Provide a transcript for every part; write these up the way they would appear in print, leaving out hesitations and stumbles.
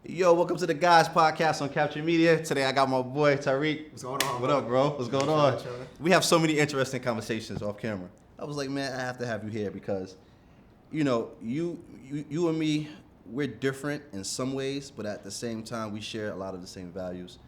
Yo, welcome to the Guys Podcast on Capture Media. Today I got my boy Tariq. What's going on? What up, bro? What's going on? Chilling. We have so many interesting conversations off camera. I was like, man, I have to have you here because, you know, you and me, we're different in some ways, but at the same time, we share a lot of the same values,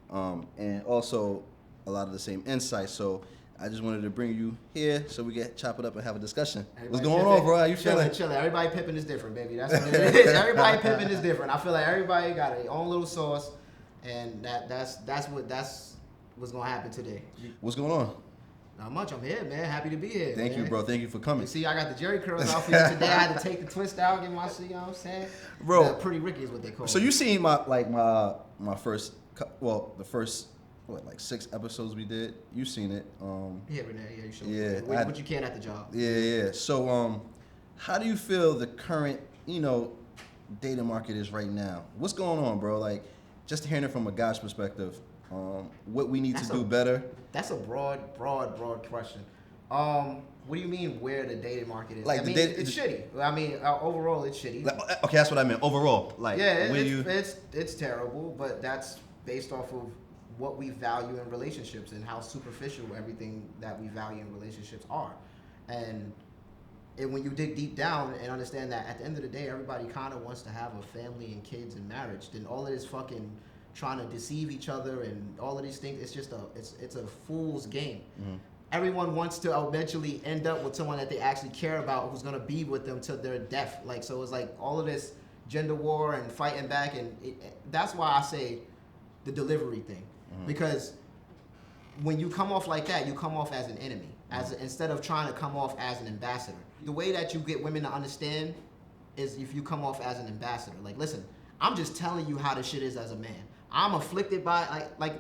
and also a lot of the same insights. So I just wanted to bring you here so we can chop it up and have a discussion. What's going on, bro? How you feeling? Chilling. Everybody pippin' is different, baby. That's what it is. Everybody pippin' is different. I feel like everybody got their own little sauce, and that's what's gonna happen today. What's going on? Not much. I'm here, man. Happy to be here. Thank you, bro. Thank you for coming. You see, I got the Jerry curls out for you today. I had to take the twist out, get my shit. You know what I'm saying? Bro, Pretty Ricky is what they call. So you seen my first, the first. Like 6 episodes we did. You seen it. Yeah, Renee. Yeah, you showed yeah, me. What you can at the job. Yeah. So, how do you feel the current, dating market is right now? What's going on, bro? Like, just hearing it from a guy's perspective, what we need to do better. That's a broad question. What do you mean where the dating market is? Like, it's shitty. I mean, overall, it's shitty. Like, okay, that's what I meant. Overall, like, yeah, it's terrible, but that's based off of what we value in relationships and how superficial everything that we value in relationships are. And when you dig deep down and understand that at the end of the day, everybody kind of wants to have a family and kids and marriage, then all of this fucking trying to deceive each other and all of these things, it's just it's a fool's game. Mm-hmm. Everyone wants to eventually end up with someone that they actually care about who's going to be with them till their death. Like, so it's like all of this gender war and fighting back, and that's why I say the delivery thing. Because when you come off like that, you come off as an enemy, instead of trying to come off as an ambassador. The way that you get women to understand is if you come off as an ambassador. Like, listen, I'm just telling you how the shit is as a man. I'm afflicted by, like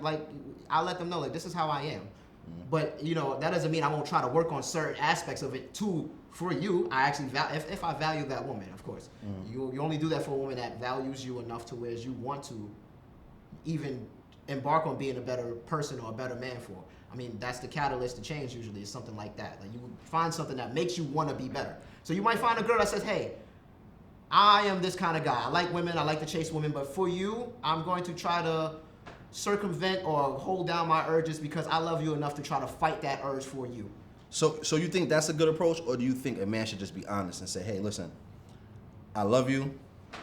I let them know, like, this is how I am. But, that doesn't mean I won't try to work on certain aspects of it for you. I actually if I value that woman, of course. You only do that for a woman that values you enough to where you want to even embark on being a better person or a better man for. I mean, that's the catalyst to change usually, is something like that. Like, you find something that makes you want to be better. So you might find a girl that says, hey, I am this kind of guy. I like women, I like to chase women, but for you, I'm going to try to circumvent or hold down my urges because I love you enough to try to fight that urge for you. So you think that's a good approach, or do you think a man should just be honest and say, hey, listen, I love you,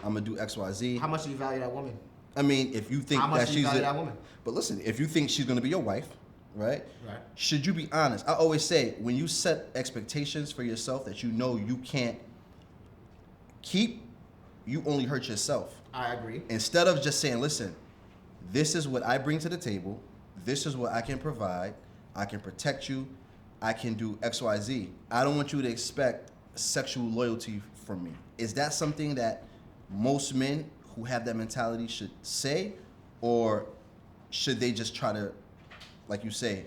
I'm going to do X, Y, Z. How much do you value that woman? I mean, if you think how much that do you value that woman? But listen, if you think she's gonna be your wife, right? Right. Should you be honest? I always say, when you set expectations for yourself that you know you can't keep, you only hurt yourself. I agree. Instead of just saying, listen, this is what I bring to the table, this is what I can provide, I can protect you, I can do X, Y, Z. I don't want you to expect sexual loyalty from me. Is that something that most men who have that mentality should say, or should they just try to, like you say,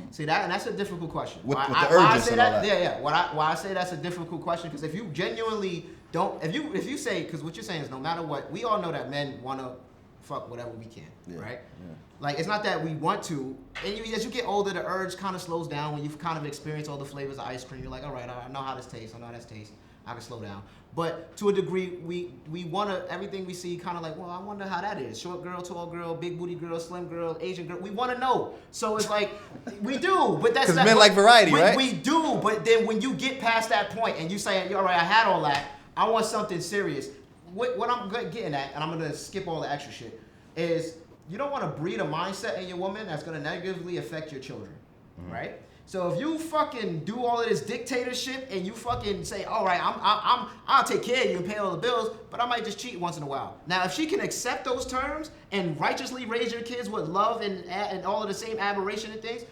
see that, and that's a difficult question. With the urges and all that. Yeah. Why I say that's a difficult question, because if you genuinely don't, if you say, because what you're saying is no matter what, we all know that men want to fuck whatever we can, right? Yeah. Like, it's not that we want to, and as you get older, the urge kind of slows down. When you've kind of experienced all the flavors of ice cream, you're like, all right, I know how this tastes, I know how this tastes, I can slow down. But to a degree, we want to, everything we see kind of like, well, I wonder how that is. Short girl, tall girl, big booty girl, slim girl, Asian girl. We want to know. So it's like, we do, but that's... Because men like variety, right? We do, but then when you get past that point and you say, all right, I had all that, I want something serious. What I'm getting at, and I'm going to skip all the extra shit, is you don't want to breed a mindset in your woman that's going to negatively affect your children, right? So if you fucking do all of this dictatorship and you fucking say, all right, I'll take care of you and pay all the bills, but I might just cheat once in a while. Now, if she can accept those terms and righteously raise your kids with love and all of the same admiration and things,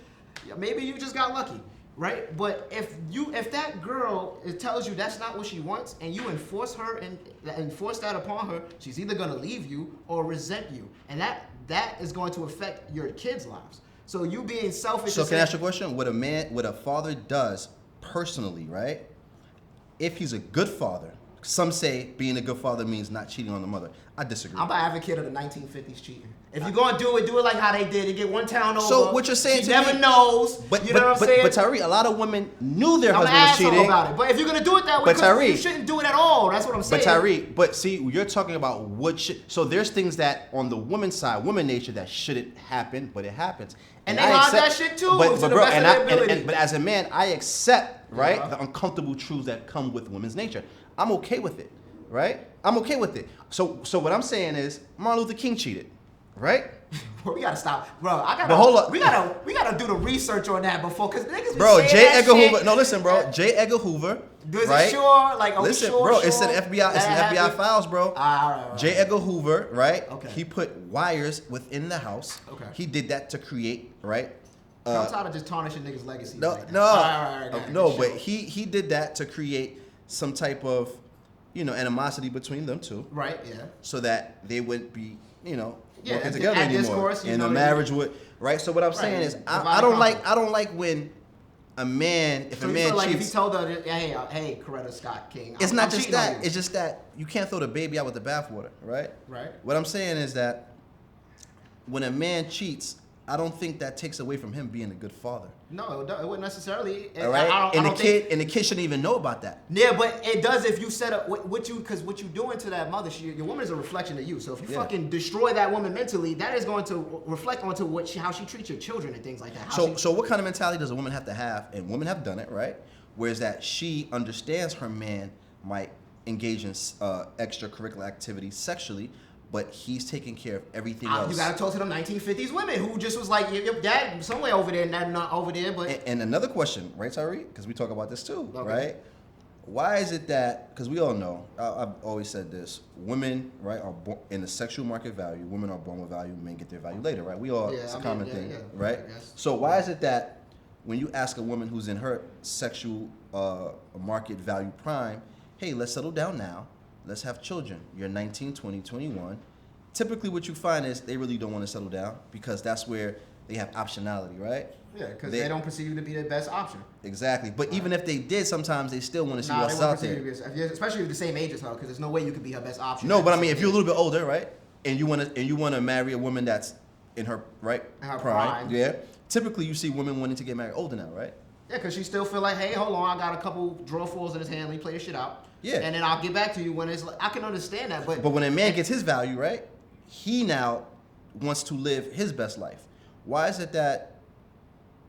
maybe you just got lucky, right? But if that girl tells you that's not what she wants and you enforce her and enforce that upon her, she's either gonna leave you or resent you, and that is going to affect your kids' lives. So you being selfish. So can I ask you a question? What a father does personally, right? If he's a good father, some say being a good father means not cheating on the mother. I disagree. I'm an advocate of the 1950s cheating. If you're gonna do it like how they did. You get one town over. So what you're saying she to never me, knows. You know what I'm saying? But Tyree, a lot of women knew their I'm husband was cheating. about it. But if you're gonna do it that way, you shouldn't do it at all. That's what I'm saying. But Tyree, see, you're talking about what should. So there's things that on the woman's side, woman nature, that shouldn't happen, but it happens. And they hide that shit too. But to the bro, best of their ability. but as a man, I accept the uncomfortable truths that come with women's nature. I'm okay with it, right? I'm okay with it. So what I'm saying is, Martin Luther King cheated, right? Bro, we gotta stop, bro. But hold up. We gotta do the research on that before, cause niggas. Bro, J. Edgar Hoover. No, listen, bro. J. Edgar Hoover. Is right? it sure? Like, are listen, we sure? bro. It's an FBI. It's an FBI files, bro. All right. J. Edgar Hoover, right? Okay. He put wires within the house. Okay. He did that to create, right? I'm tired of just tarnishing niggas' legacy. No, like no, right, no. But he did that to create some type of, animosity between them two. Right. Yeah. So that they wouldn't be, working to together add anymore, discourse, and the marriage would, right? So what I'm saying is, I don't like when a man, if so a man feel like cheats. if he told her, hey, Coretta Scott King. It's not just that. You. It's just that you can't throw the baby out with the bathwater, right? Right. What I'm saying is that when a man cheats, I don't think that takes away from him being a good father. No, it wouldn't necessarily. All right. And the kid shouldn't even know about that. Yeah, but it does if you set up what you doing to that mother. Your woman is a reflection of you. So if you fucking destroy that woman mentally, that is going to reflect onto how she treats your children and things like that. So what kind of mentality does a woman have to have? And women have done it, right? Whereas that she understands her man might engage in extracurricular activities sexually, but he's taking care of everything else. You gotta talk to them 1950s women who just was like, your dad somewhere over there, not over there, but. And another question, right, Tyree? Because we talk about this too, okay. right? Why is it that? Because we all know, I've always said this: women, right, are born in the sexual market value. Women are born with value. Men get their value later, right? We all, it's a common thing, right? So why is it that when you ask a woman who's in her sexual market value prime, hey, let's settle down now. Let's have children. You're 19, 20, 21. Typically what you find is they really don't want to settle down because that's where they have optionality, right? Yeah, because they don't perceive you to be the best option. Exactly. But even if they did, sometimes they still want to see what's out there. Especially if you're the same age as her, because there's no way you could be her best option. No, but I mean, if you're a little bit older, right, and you want to marry a woman that's in her prime, yeah. Typically, you see women wanting to get married older now, right? Yeah, because she still feel like, hey, hold on, I got a couple draw fours in his hand. Let me play this shit out. Yeah. And then I'll get back to you when it's. I can understand that, but when a man gets his value, right, he now wants to live his best life. Why is it that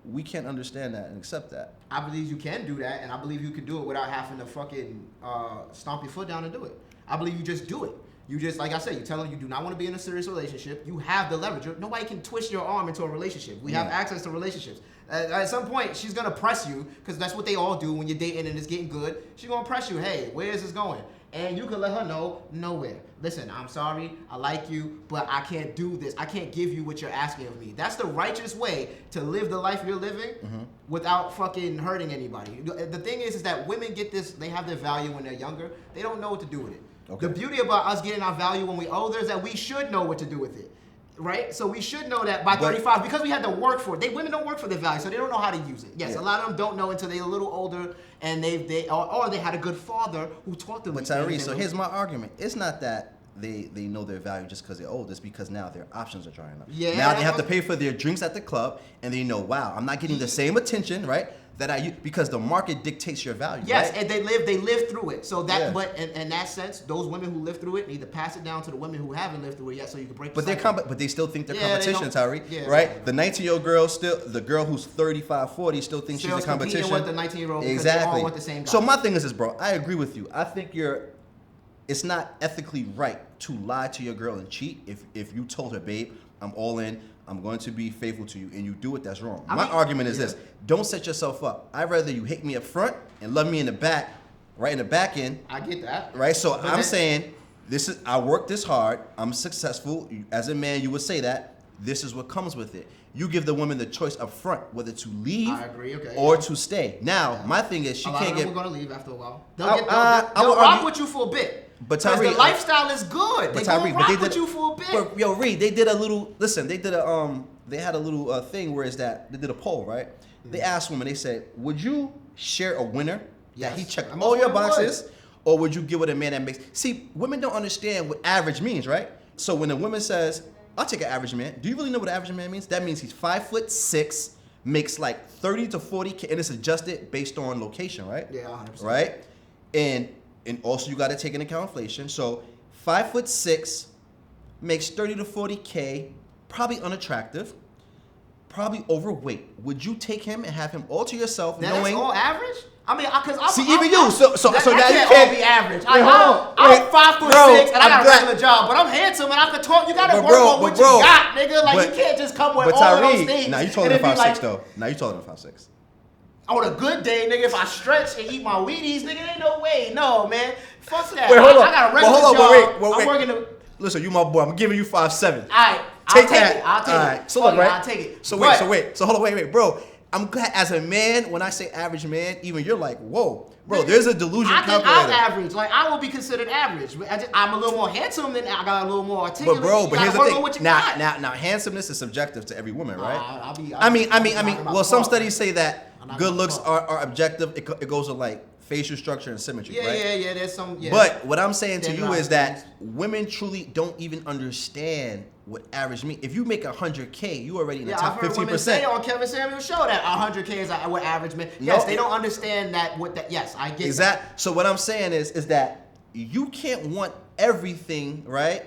we can't understand that and accept that? I believe you can do that, and I believe you can do it without having to fucking stomp your foot down and do it. I believe you just do it. You just, like I said, you tell her you do not want to be in a serious relationship. You have the leverage. Nobody can twist your arm into a relationship. We have access to relationships. At some point, she's going to press you, because that's what they all do when you're dating and it's getting good. She's going to press you, hey, where is this going? And you can let her know, nowhere. Listen, I'm sorry, I like you, but I can't do this. I can't give you what you're asking of me. That's the righteous way to live the life you're living without fucking hurting anybody. The thing is that women get this, they have their value when they're younger. They don't know what to do with it. Okay. The beauty about us getting our value when we're older is that we should know what to do with it. Right? So we should know that by 35, because we had to work for it. Women don't work for their value, so they don't know how to use it. Yes, a lot of them don't know until they're a little older and they had a good father who taught them. But Tyree, so here's my argument. It's not that they know their value just because they're old. It's because now their options are drying up. Yeah. Now they have to pay for their drinks at the club, and they know, wow, I'm not getting the same attention, right? That I use, because the market dictates your value. Yes, right? And they live through it. So that, but in that sense, those women who live through it need to pass it down to the women who haven't lived through it yet, so you can break. But they still think they're competition, Tyree. Yeah, right? The 19-year-old girl the girl who's 35, 40 still thinks she's a competition. With the 19-year-old, exactly. They all want the same guy. So my thing is this, bro. I agree with you. I think it's not ethically right to lie to your girl and cheat. If you told her, babe, I'm all in, I'm going to be faithful to you, and you do it, that's wrong. My argument is this: don't set yourself up. I'd rather you hate me up front and love me in the back, right in the back end. I get that. Right? So I'm saying, I worked this hard, I'm successful. As a man, you would say that. This is what comes with it. You give the woman the choice up front whether to leave or to stay. Now, my thing is, she can't get. We're going to leave after a while. They'll rock with you for a bit. But Tyree, the lifestyle is good. They gonna rock with you for a bit. But, yo, Reed, they did a little. Listen, they did they had a little thing where they did a poll, right? They asked women. They said, "Would you share a winner that he checked all your boxes, or would you get with a man that makes? See, women don't understand what average means, right? So when a woman says, "I'll take an average man," do you really know what an average man means? That means he's 5'6", makes like 30 to 40K, and it's adjusted based on location, right? Yeah, 100%. Right, and also you got to take into account inflation. So 5'6", makes 30 to 40K, probably unattractive, probably overweight. Would you take him and have him all to yourself, knowing? That's all average? I mean, because I'm See, even you. So now you can't can't all be average. Wait, I'm 5'6" and I got a glad- regular job, but I'm handsome and I can talk. You gotta But work bro, on but what bro, you got, nigga. Like but- you can't just come with But all of those Tyree, things. now you taller and than then be 5'6" like, though. Now you taller than 5'6". on a good day, nigga, if I stretch and eat my Wheaties, nigga, ain't no way. No, man. Fuck that. Wait, hold on. I got a regular Well, hold on, job. wait. I'm working the... Listen, you my boy. I'm giving you 5'7". All right. Take I'll take that. it. I'll take All it. right. So Fuck look, it, right? I'll take it. So But- wait. So hold on, wait, bro. I'm glad as a man, when I say average man, even you're like, whoa, bro. There's a delusion I think calculator. I'm average. Like I will be considered average. I'm a little more handsome than I got a little more articulate. But bro, You but gotta here's the work thing. on what you Now, got. handsomeness is subjective to every woman, right? I'll be I mean, knocking well, out some the park. studies say that I'm not good gonna looks fuck. are objective. It goes with like facial structure and symmetry, Yeah, right? yeah. There's some. Yeah. But what I'm saying to you Standardized is that things. women truly don't even understand what average means. If you make 100K, you already in the Yeah, top I've heard women say 15%. on Kevin Samuel's show that 100K is what average men. No. Yes, they don't understand that. What that? Yes, I get Exactly. So what I'm saying is that you can't want everything, right?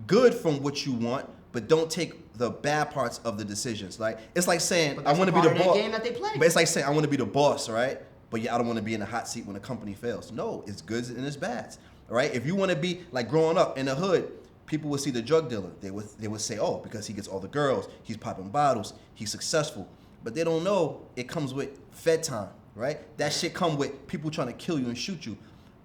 Good from what you want, but don't take the bad parts of the decisions. Like it's like saying But I that's want to a be part the of that boss. game that they play. But it's like saying I want to be the boss, right? But yeah, I don't want to be in the hot seat when the company fails. No, it's goods and it's bads, right? If you want to be like growing up in the hood, people would see the drug dealer. They would say, oh, because he gets all the girls, he's popping bottles, he's successful. But they don't know it comes with fed time, right? That shit come with people trying to kill you and shoot you.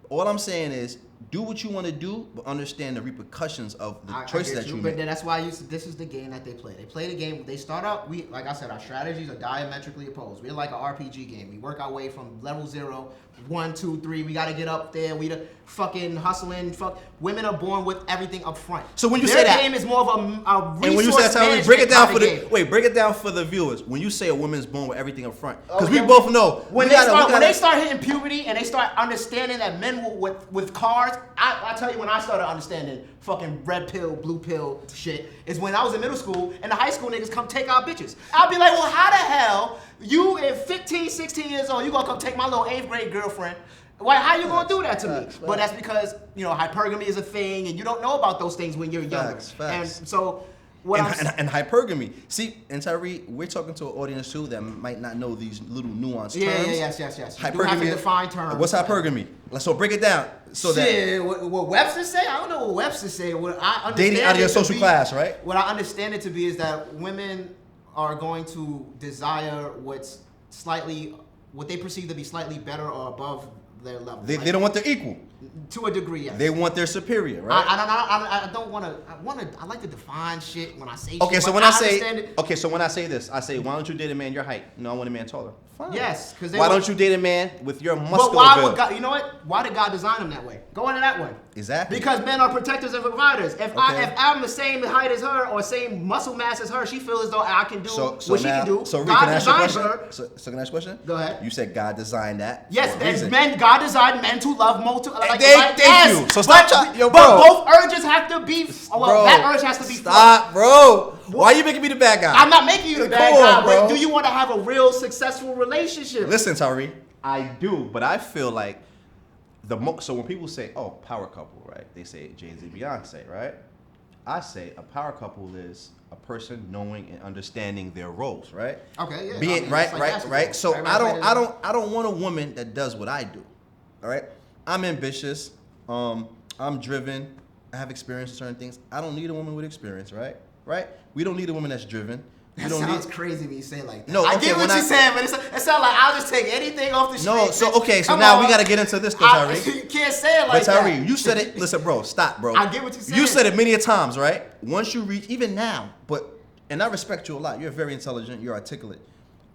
All I'm saying is do what you want to do, but understand the repercussions of the choices that you But make. then that's why this is the game that they play. They play the game. They start out. Like I said, our strategies are diametrically opposed. We're like an RPG game. We work our way from level 0, 1, 2, 3. We got to get up there. We the fucking hustling. Women are born with everything up front. So when you Their say that, game is more of a resource and when you say that, Tyler, management break it down kind for of the game. break it down for the viewers. When you say a woman's born with everything up front, because Okay. we both know When we gotta- they start hitting puberty and they start understanding that men with cars, I tell you when I started understanding fucking red pill, blue pill shit is when I was in middle school and the high school niggas come take our bitches. I'll be like, well, how the hell you at 15, 16 years old, you gonna come take my little 8th grade girlfriend? Why? How you gonna do that to me? But that's because hypergamy is a thing, and you don't know about those things when you're younger. Facts. And so what and hypergamy. See, and Tyree, we're talking to an audience too that might not know these little nuanced terms. yes. You do have to define terms. What's hypergamy? So break it down. So Shit, what Webster say? I don't know what Webster say. What I understand dating out of your it to social be- class, right? What I understand it to be is that women are going to desire what they perceive to be slightly better or above their level. They don't want their equal. To a degree, yes. They want their superior, right? I don't want to. I like to define shit when I say. Okay, shit, so but when I understand it. so when I say this, I say, why don't you date a man your height? No, I want a man taller. Fine. Yes, because why don't you date a man with your muscular But why build? would God? You know what? Why did God design them that way? Go into that one. Exactly. Because men are protectors and providers. If I'm the same height as her or same muscle mass as her, she feels as though I can do what she can do. So, Reed, God can I ask you a designed question? her. So can I ask you a question? Go ahead. You said God designed that. Yes, for a reason. God designed men to love multiple. Thank you. So stop trying, but bro. both urges have to be. Bro, that urge has to be. Stop, bro. Why are you making me the bad guy? I'm not making you the bad Come on, guy, bro. but do you want to have a real successful relationship? Listen, Tyree, I do, but I feel like so when people say, "Oh, power couple," right? They say Jay-Z, Beyonce, right? I say a power couple is a person knowing and understanding their roles, right? Okay, yeah. Being it's right, like right, basketball. right. So Everybody I don't want a woman that does what I do. All right, I'm ambitious. I'm driven. I have experience in certain things. I don't need a woman with experience, right? Right? We don't need a woman that's driven. We That don't sounds need. crazy when you say it like that. No, I okay, get what when you're saying, but it sounds like I'll just take anything off the street. No, so bitch. okay, so Come now on. we gotta get into this though, Tyree. You can't say it like But Tyree, that. you said it. Listen, bro, stop, bro. I get what you're saying. You said it many a times, right? Once you reach, even now, and I respect you a lot. You're very intelligent. You're articulate.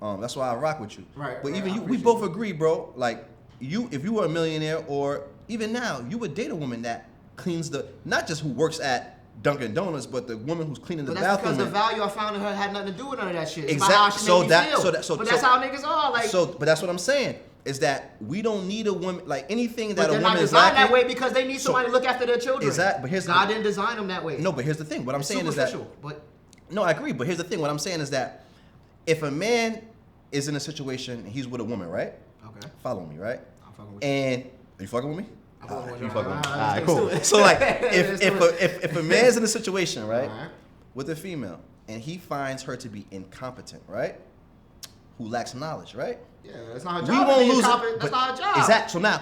That's why I rock with you. Right, But right, even I you, we appreciate both it. agree, bro. Like if you were a millionaire, or even now, you would date a woman that cleans not just who works at Dunkin' Donuts, but the woman who's cleaning the But that's bathroom. because the value I found in her had nothing to do with none of that shit. It's Exactly. about how she made me feel. So but that's how niggas are. Like, but that's what I'm saying. is that we don't need a woman like anything that But a they're woman not is designed lacking. that way because they need somebody to look after their children. Exactly. But here's God didn't design them that way. No, but here's the thing. What I'm It's saying is that superficial, but no, I agree. But here's the thing. What I'm saying is that if a man is in a situation, and he's with a woman, right? okay. Follow me, right? I'm fucking with you. And are you fucking with me? I'm fucking with you. You fucking with me. All All right, right, cool. let's do it. So like, Let's do it. if a man's in a situation, right, All right. with a female, and he finds her to be incompetent, right, who lacks knowledge, right? Yeah, that's not her job. We won't to be lose incompetent. it. That's but- not her job. Exactly. So now,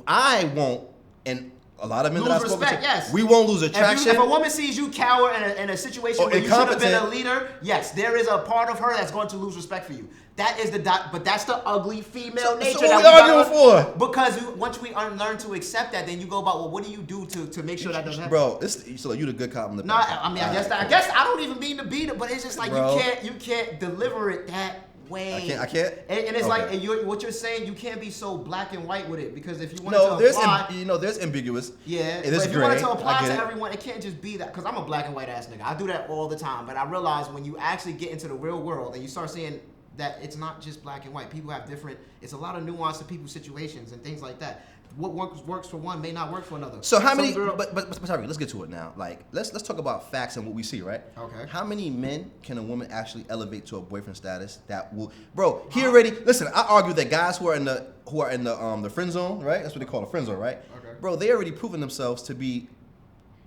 I won't, and a lot of men that I've Lose spoken to, respect, yes. we won't lose attraction. If a woman sees you cower in a situation Or where you should have been a incompetent. leader, yes, there is a part of her that's going to lose respect for you. That is but that's the ugly female nature. So what that we arguing for? Because once we learn to accept that, then you go about, well, what do you do to make sure that doesn't happen? Bro, so you the good cop in the No, bad. I mean, I guess I don't even mean to beat it, but it's just like Bro. you can't deliver it that way. I can't? And it's Okay. like what you're saying, you can't be so black and white with it because if you want No, to there's apply, there's ambiguous. yeah, It is but if you gray. wanted to I apply get to it. everyone, it can't just be that. Because I'm a black and white ass nigga. I do that all the time. But I realize when you actually get into the real world and you start seeing that it's not just black and white. People have different. It's a lot of nuance to people's situations and things like that. What works for one may not work for another. So how many? Girl, But sorry, let's get to it now. Like let's talk about facts and what we see, right? Okay. How many men can a woman actually elevate to a boyfriend status that will? Bro, he already. Listen, I argue that guys who are in the friend zone, right? That's what they call a friend zone, right? Okay. Bro, they already proven themselves to be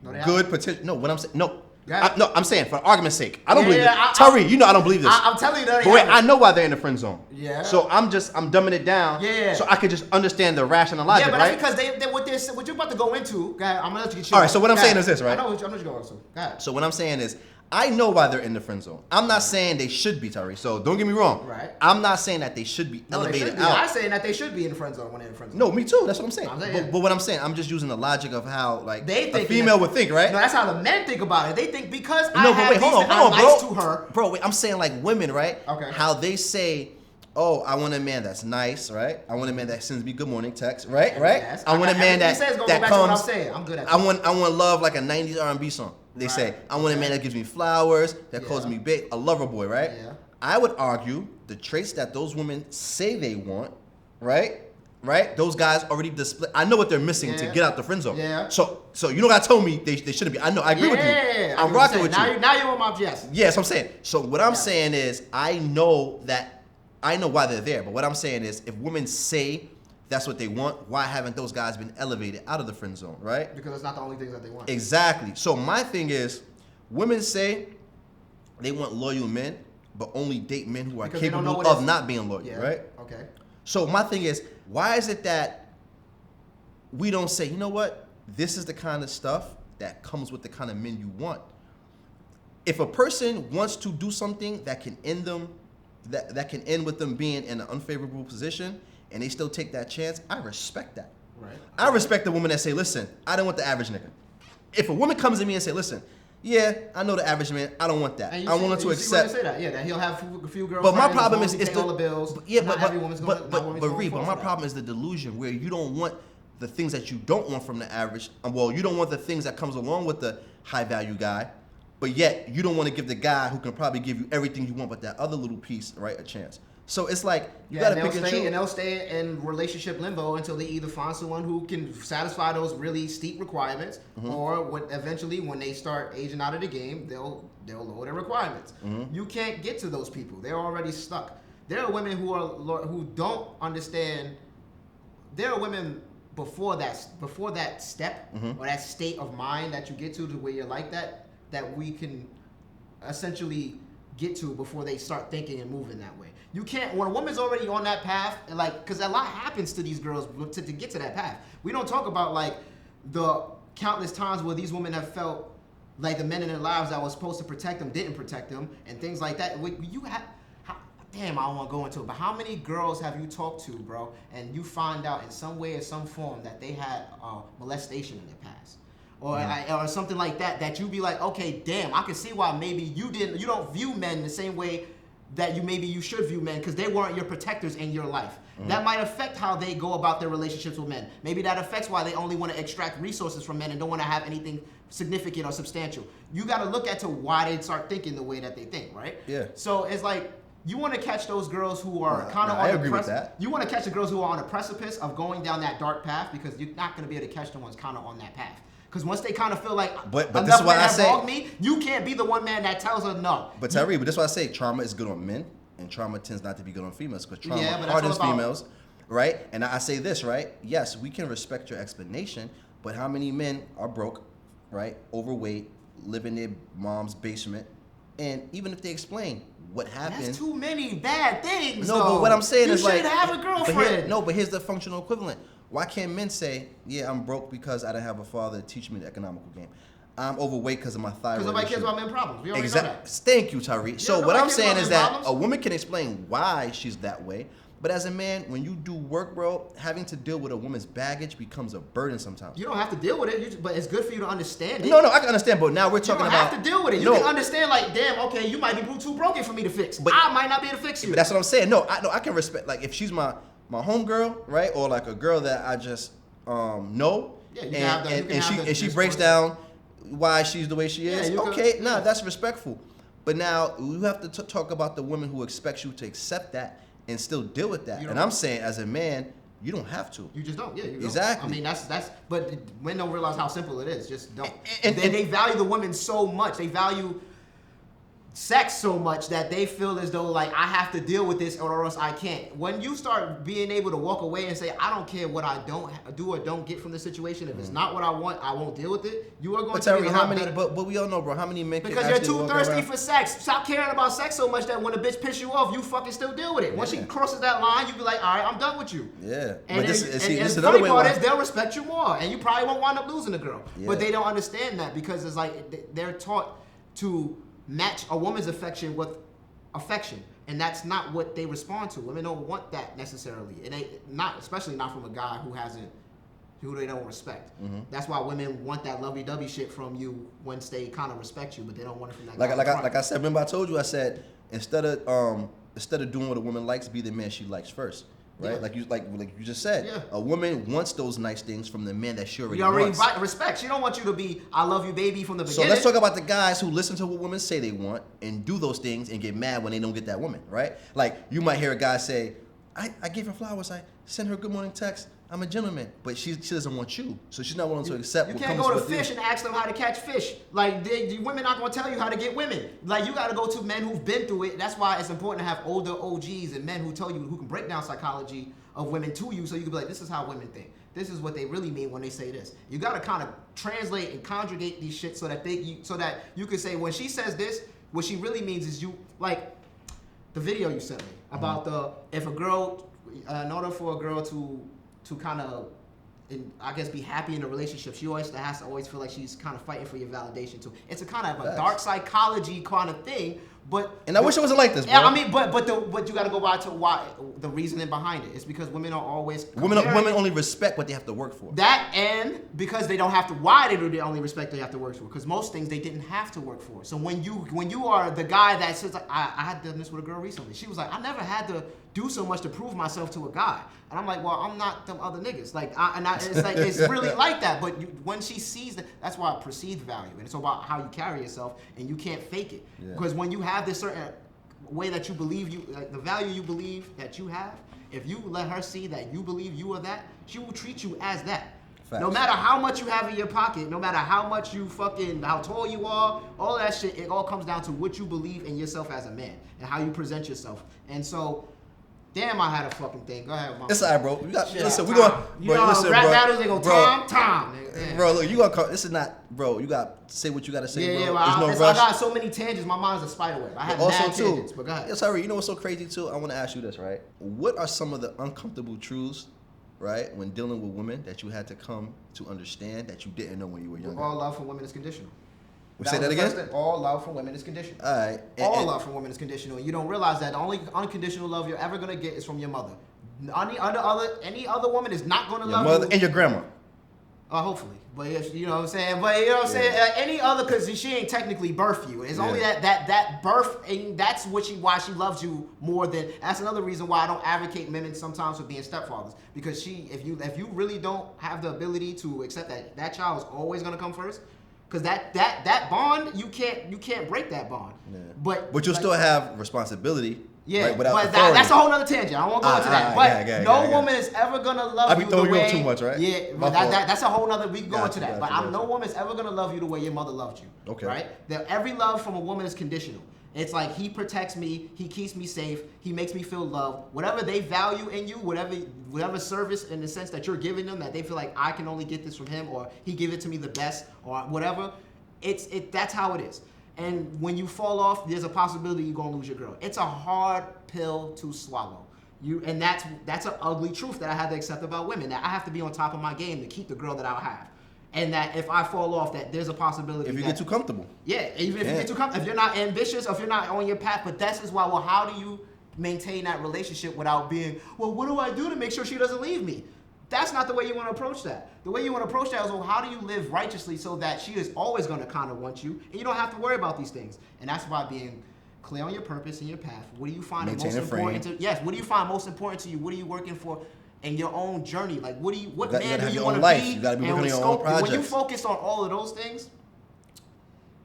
No, they good haven't. potential. No, what I'm saying, no. Yeah. I'm saying for argument's sake, I don't Yeah, believe yeah, this. Tyree, you know I don't believe this. I'm telling you that. But wait, I know why they're in the friend zone. Yeah. So I'm dumbing it down. Yeah. So I could just understand the rational logic, Yeah, but right? that's because what you're about to go into. God, I'm gonna let you get. All right, so what I'm saying is this, right? I know what you're going into. Go ahead. So what I'm saying is, I know why they're in the friend zone. I'm not saying they should be, Tyree. So don't get me wrong. Right. I'm not saying that they should be No, they elevated should be. out. I'm saying that they should be in the friend zone when they're in the friend zone. No, me too. That's what I'm saying. I'm saying- But what I'm saying, I'm just using the logic of how like They a think female would think, right? No, that's how the men think about it. They think because No, I but have wait, hold on, I'm bro. nice to her. Bro, wait, I'm saying like women, right? Okay. How they say, oh, I want a man that's nice, right? I want a man that sends me good morning text, right? Right? Yes. I want a man that says, go that back to what I'm comes. saying. I'm good at I that. want love like a 90s R&B song. They say, Right. I want a man that gives me flowers, that Yeah. calls me babe, a lover boy, right? Yeah. I would argue the traits that those women say they want, right? Right? Those guys already display. I know what they're missing to Yeah. get out the friend zone. Yeah. So you don't gotta tell me they shouldn't be. I know. I agree with you. Yeah, I'm rocking with now you. Now you're on my yes. Yes, I'm saying. So what I'm Yeah. saying is, I know why they're there. But what I'm saying is, if women say that's what they want, why haven't those guys been elevated out of the friend zone, right? Because it's not the only things that they want. Exactly. So my thing is, women say they want loyal men, but only date men who are Because they don't know capable what of it's- not being loyal, Yeah. right? Okay. So my thing is, why is it that we don't say, you know what, this is the kind of stuff that comes with the kind of men you want? If a person wants to do something that can end them, that can end with them being in an unfavorable position, and they still take that chance, I respect that. Right. I respect the woman that say, listen, I don't want the average nigga. If a woman comes to me and say, listen, yeah, I know the average man, I don't want that. And you I see- want her to you see why they accept. say that. Yeah, that he'll have a few girls. But my problem is, it's all the bills. But, yeah, not but every woman's but going. but not woman's but going Reed, for but my that. problem is the delusion where you don't want the things that you don't want from the average. Well, you don't want the things that comes along with the high value guy, but yet you don't want to give the guy who can probably give you everything you want, but that other little piece, right, a chance. So it's like you Yeah, gotta and pick and choose. they'll stay in relationship limbo until they either find someone who can satisfy those really steep requirements, Mm-hmm. or eventually when they start aging out of the game, they'll lower their requirements. Mm-hmm. You can't get to those people; they're already stuck. There are women who don't understand. There are women before that step Mm-hmm. or that state of mind that you get to where you're like that we can essentially get to before they start thinking and moving that way. You can't, when a woman's already on that path, and like, because a lot happens to these girls to get to that path. We don't talk about like the countless times where these women have felt like the men in their lives that was supposed to protect them didn't protect them and things like that. Damn, I don't want to go into it, but how many girls have you talked to, bro, and you find out in some way or some form that they had molestation in their past? Or something like that you be like, okay, damn, I can see why maybe you don't view men the same way that you should view men because they weren't your protectors in your life. That might affect how they go about their relationships with men. Maybe that affects why they only want to extract resources from men and don't want to have anything significant or substantial. You got to look at to why they start thinking the way that they think, right? Yeah. So it's like You want to catch those girls who are kind of I agree with that. You want to catch the girls who are on the precipice of going down that dark path because you're not going to be able to catch the ones kind of on that path. Because once they kind of feel like but this is why I say wronged me, you can't be the one man that tells her no. But Tyree, but this is why I say trauma is good on men and trauma tends not to be good on females because trauma hardens females, right? And I say this, right? Yes, we can respect your explanation, but how many men are broke, right? Overweight, live in their mom's basement, and even if they explain what happened, that's too many bad things. No, but what I'm saying is like you should have a girlfriend. But here's the functional equivalent. Why can't men say, yeah, I'm broke because I didn't have a father to teach me the economical game? I'm overweight because of my thyroid. Because nobody cares about men problems. We already know that. Thank you, Tyree. So what I'm saying is that a woman can explain why she's that way, but as a man, when you do work, bro, having to deal with a woman's baggage becomes a burden sometimes. You don't have to deal with it, but it's good for you to understand it. No, I can understand, but now we're talking about... You don't have to deal with it. You can understand, like, damn, okay, you might be too broken for me to fix. But I might not be able to fix you. But that's what I'm saying. No, I can respect, like, if she's my homegirl, right, or like a girl that I just know, and she breaks down why she's the way she is, that's respectful. But now you have to talk about the woman who expects you to accept that and still deal with that. And I'm saying, as a man, you don't have to. You just don't. Yeah, you don't. Exactly. I mean, that's. But men don't realize how simple it is. Just don't. And they value the women so much. They value sex so much that they feel as though like I have to deal with this or else I can't. When you start being able to walk away and say I don't care what I don't do or don't get from the situation, if it's not what I want, I won't deal with it. You are going to be how many? But we all know, bro. How many men? Because you're too thirsty for sex. Stop caring about sex so much that when a bitch piss you off, you fucking still deal with it. Once she crosses that line, you be like, all right, I'm done with you. Yeah. And the funny part is they'll respect you more, and you probably won't wind up losing the girl. Yeah. But they don't understand that because it's like they're taught to match a woman's affection with affection, and that's not what they respond to. Women don't want that necessarily. It ain't especially not from a guy who they don't respect. Mm-hmm. That's why women want that lovey-dovey shit from you once they kind of respect you, but they don't want it from that guy. Like I said, remember I told you, I said instead of doing what a woman likes, be the man she likes first. Right, yeah. like you just said, a woman wants those nice things from the man that she already wants. Respect. She don't want you to be "I love you, baby" from the beginning. So let's talk about the guys who listen to what women say they want and do those things and get mad when they don't get that woman. Right? Like you might hear a guy say, "I gave her flowers. I sent her a good morning text. I'm a gentleman," but she doesn't want you, so she's not willing to accept. You can't go to fish and ask them how to catch fish. Like women not gonna tell you how to get women. Like you got to go to men who've been through it. That's why it's important to have older OGs and men who tell you who can break down psychology of women to you, so you can be like, this is how women think. This is what they really mean when they say this. You got to kind of translate and conjugate these shit so that you can say when she says this, what she really means is you like the video you sent me about if a girl, in order for a girl to kind of, I guess, be happy in a relationship, she always has to always feel like she's kind of fighting for your validation too. It's a kind of a dark psychology kind of thing. I wish it wasn't like this, bro. I mean, but you got to go back to why the reasoning behind it. It's because women are always women only respect what they have to work for. That and because they don't have to. Why they do they only respect they have to work for? Because most things they didn't have to work for. So when you are the guy that says like, I had done this with a girl recently. She was like, I never had to do so much to prove myself to a guy, and I'm like, well, I'm not them other niggas. Like, it's like it's really like that. But when she sees that, that's why perceived value, and it's about how you carry yourself, and you can't fake it. Because when you have this certain way that you believe like the value you believe that you have, if you let her see that you believe you are that, she will treat you as that. Facts. No matter how much you have in your pocket, no matter how much how tall you are, all that shit, it all comes down to what you believe in yourself as a man and how you present yourself. And so, damn, I had a fucking thing. Go ahead, mom. It's alright, bro. Listen, we gonna. Rap battles, they go Tom. Bro, look, you gonna. This is not, bro. You got to say what you gotta say, bro. Yeah, well, I got so many tangents. My mind's a spider web. I have mad tangents, but go ahead. It's alright. You know what's so crazy too? I want to ask you this, right? What are some of the uncomfortable truths, right, when dealing with women that you had to come to understand that you didn't know when you were younger? All love for women is conditional. Say that again? All love for women is conditional. All right. All love for women is conditional. You don't realize that the only unconditional love you're ever gonna get is from your mother. Any other woman is not gonna love mother you. And your grandma. Hopefully, but you know what I'm saying. But you know what I'm saying. Any other, because she ain't technically birthed you. It's only that birth, and that's why she loves you more than. That's another reason why I don't advocate women sometimes for being stepfathers, because if you really don't have the ability to accept that child is always gonna come first. Because that bond, you can't break that bond. Yeah. But you'll still have responsibility Yeah, right? Without but authority. that's a whole other tangent. I won't go into that. But no yeah. woman is ever gonna love I be you the throwing you way. up too much, right? Yeah, My but fault. that's a whole other. We can go into that. But Gotcha. no woman's ever gonna love you the way your mother loved you. Okay. Right? That every love from a woman is conditional. It's like he protects me, he keeps me safe, he makes me feel loved. Whatever they value in you, whatever service in the sense that you're giving them, that they feel like I can only get this from him, or he give it to me the best, or whatever. That's how it is. And when you fall off, there's a possibility you're gonna lose your girl. It's a hard pill to swallow. And that's an ugly truth that I had to accept about women. That I have to be on top of my game to keep the girl that I'll have. And that if I fall off, that there's a possibility. If you get too comfortable. Yeah, even if you get too comfortable, if you're not ambitious, or if you're not on your path. But that's why. Well, how do you maintain that relationship without being? Well, what do I do to make sure she doesn't leave me? That's not the way you want to approach that. The way you want to approach that is, well, how do you live righteously so that she is always going to kind of want you, and you don't have to worry about these things. And that's why being clear on your purpose and your path. What do you find most important to? Yes. What do you find most important to you? What are you working for in your own journey? Like, what man do you want to be? You got to be working on your own projects. When you focus on all of those things,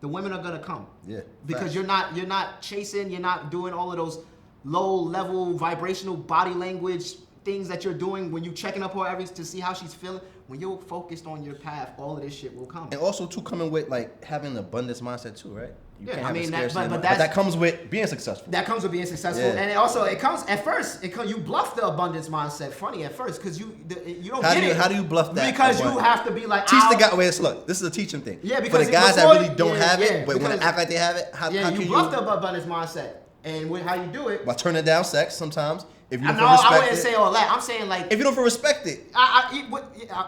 the women are gonna come. Yeah. Because you're not chasing. You're not doing all of those low level vibrational body language things that you're doing when you checking up her to see how she's feeling. When you're focused on your path, all of this shit will come. And also too, coming with like having an abundance mindset too, right? I mean, but that comes with being successful. That comes with being successful, and it comes at first. You bluff the abundance mindset. Funny at first because you don't get it. How do you bluff that? Because you have to be like teach the guy. Wait, look, this is a teaching thing. Yeah, because for the guys that really don't have it, but want to act like they have it, how you can bluff the abundance mindset, and how you do it by turning down sex sometimes. If you don't I wouldn't say all that. I'm saying like if you don't feel respected.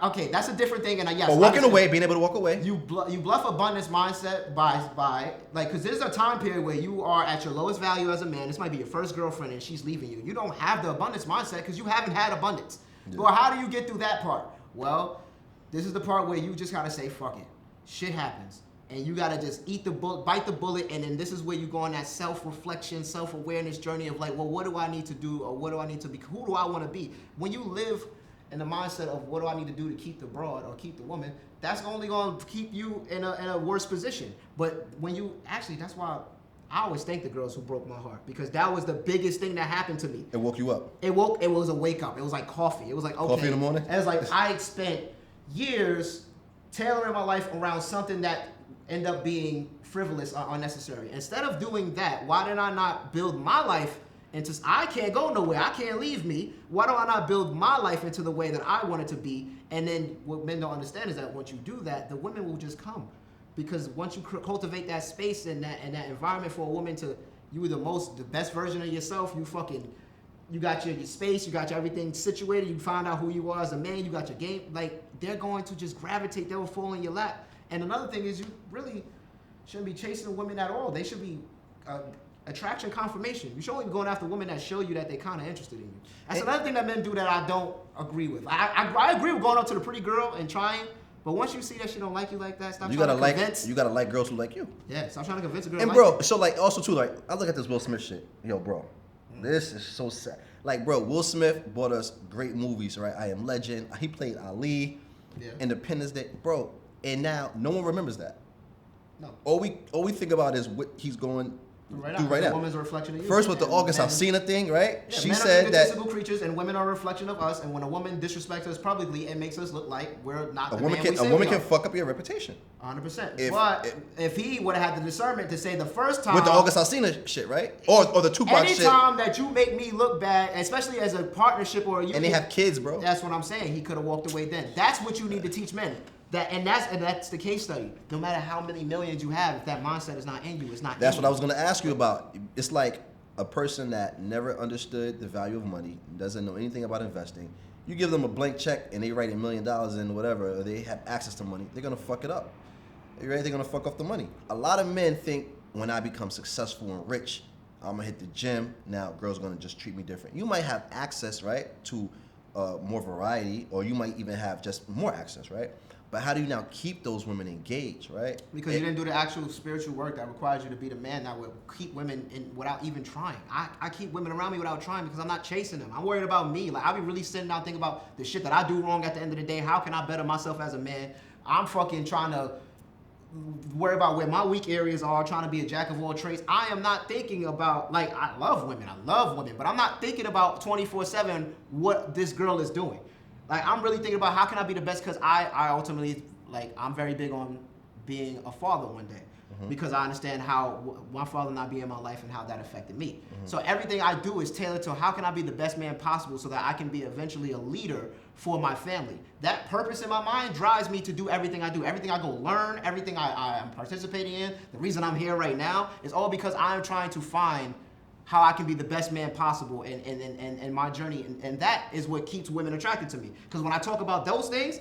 Okay, that's a different thing. And yes, but walking away, being able to walk away. You bluff abundance mindset by like, because there's a time period where you are at your lowest value as a man. This might be your first girlfriend and she's leaving you. You don't have the abundance mindset because you haven't had abundance. Yeah. Well, how do you get through that part? Well, this is the part where you just gotta say fuck it. Shit happens. And you gotta just bite the bullet, and then this is where you go on that self-reflection, self-awareness journey of like, well, what do I need to do, or what do I need to be? Who do I want to be? When you live in the mindset of what do I need to do to keep the broad or keep the woman, that's only gonna keep you in a worse position. But when you that's why I always thank the girls who broke my heart, because that was the biggest thing that happened to me. It woke you up. It was a wake up. It was like coffee. It was like, okay. Coffee in the morning. It was like I spent years tailoring my life around something that end up being frivolous or unnecessary. Instead of doing that, why did I not build my life into, I can't go nowhere, I can't leave me, why do I not build my life into the way that I want it to be? And then what men don't understand is that once you do that, the women will just come. Because once you cultivate that space and that environment for a woman to, you the best version of yourself, you got your space, you got your everything situated, you find out who you are as a man, you got your game, like, they're going to just gravitate, they will fall in your lap. And another thing is, you really shouldn't be chasing women at all. They should be attraction confirmation. You should only be going after women that show you that they're kind of interested in you. That's another thing that men do that I don't agree with. I agree with going up to the pretty girl and trying, but once you see that she don't like you like that, stop trying to convince. You gotta like girls who like you. Yeah, stop trying to convince a girl. And bro, so like also too, like I look at this Will Smith shit. Yo, bro, this is so sad. Like, bro, Will Smith brought us great movies, right? I Am Legend. He played Ali. Yeah. Independence Day, bro. And now no one remembers that. No. All we think about is what he's going through right now. Woman's a reflection of you. First with the August Alsina thing, right? Yeah, she said that egotistical creatures and women are a reflection of us. And when a woman disrespects us publicly, it makes us look like we're not. A woman can fuck up your reputation. 100%. But if he would have had the discernment to say the first time with the August Alsina shit, right? Or the Tupac shit. Anytime that you make me look bad, especially as a partnership or you, and they have kids, bro. That's what I'm saying. He could have walked away then. That's what you need to teach men. That's the case study. No matter how many millions you have, if that mindset is not in you, it's not. That's what I was gonna ask you about. It's like a person that never understood the value of money, doesn't know anything about investing. You give them a blank check and they write $1 million in whatever, or they have access to money, they're gonna fuck it up. They're gonna fuck off the money. A lot of men think when I become successful and rich, I'm gonna hit the gym. Now girls are gonna just treat me different. You might have access, right, to more variety, or you might even have just more access, right? But how do you now keep those women engaged, right? Because you didn't do the actual spiritual work that requires you to be the man that would keep women in without even trying. I keep women around me without trying because I'm not chasing them. I'm worried about me. Like, I be really sitting down thinking about the shit that I do wrong at the end of the day. How can I better myself as a man? I'm fucking trying to worry about where my weak areas are, trying to be a jack of all trades. I am not thinking about, like, I love women, but I'm not thinking about 24/7 what this girl is doing. Like, I'm really thinking about how can I be the best, because I ultimately, like, I'm very big on being a father one day. Because I understand how my father not being in my life and how that affected me. So everything I do is tailored to how can I be the best man possible so that I can be eventually a leader for my family. That purpose in my mind drives me to do everything I do. Everything I go learn, everything I am participating in, the reason I'm here right now is all because I'm trying to find how I can be the best man possible in my journey. And that is what keeps women attracted to me. Because when I talk about those things,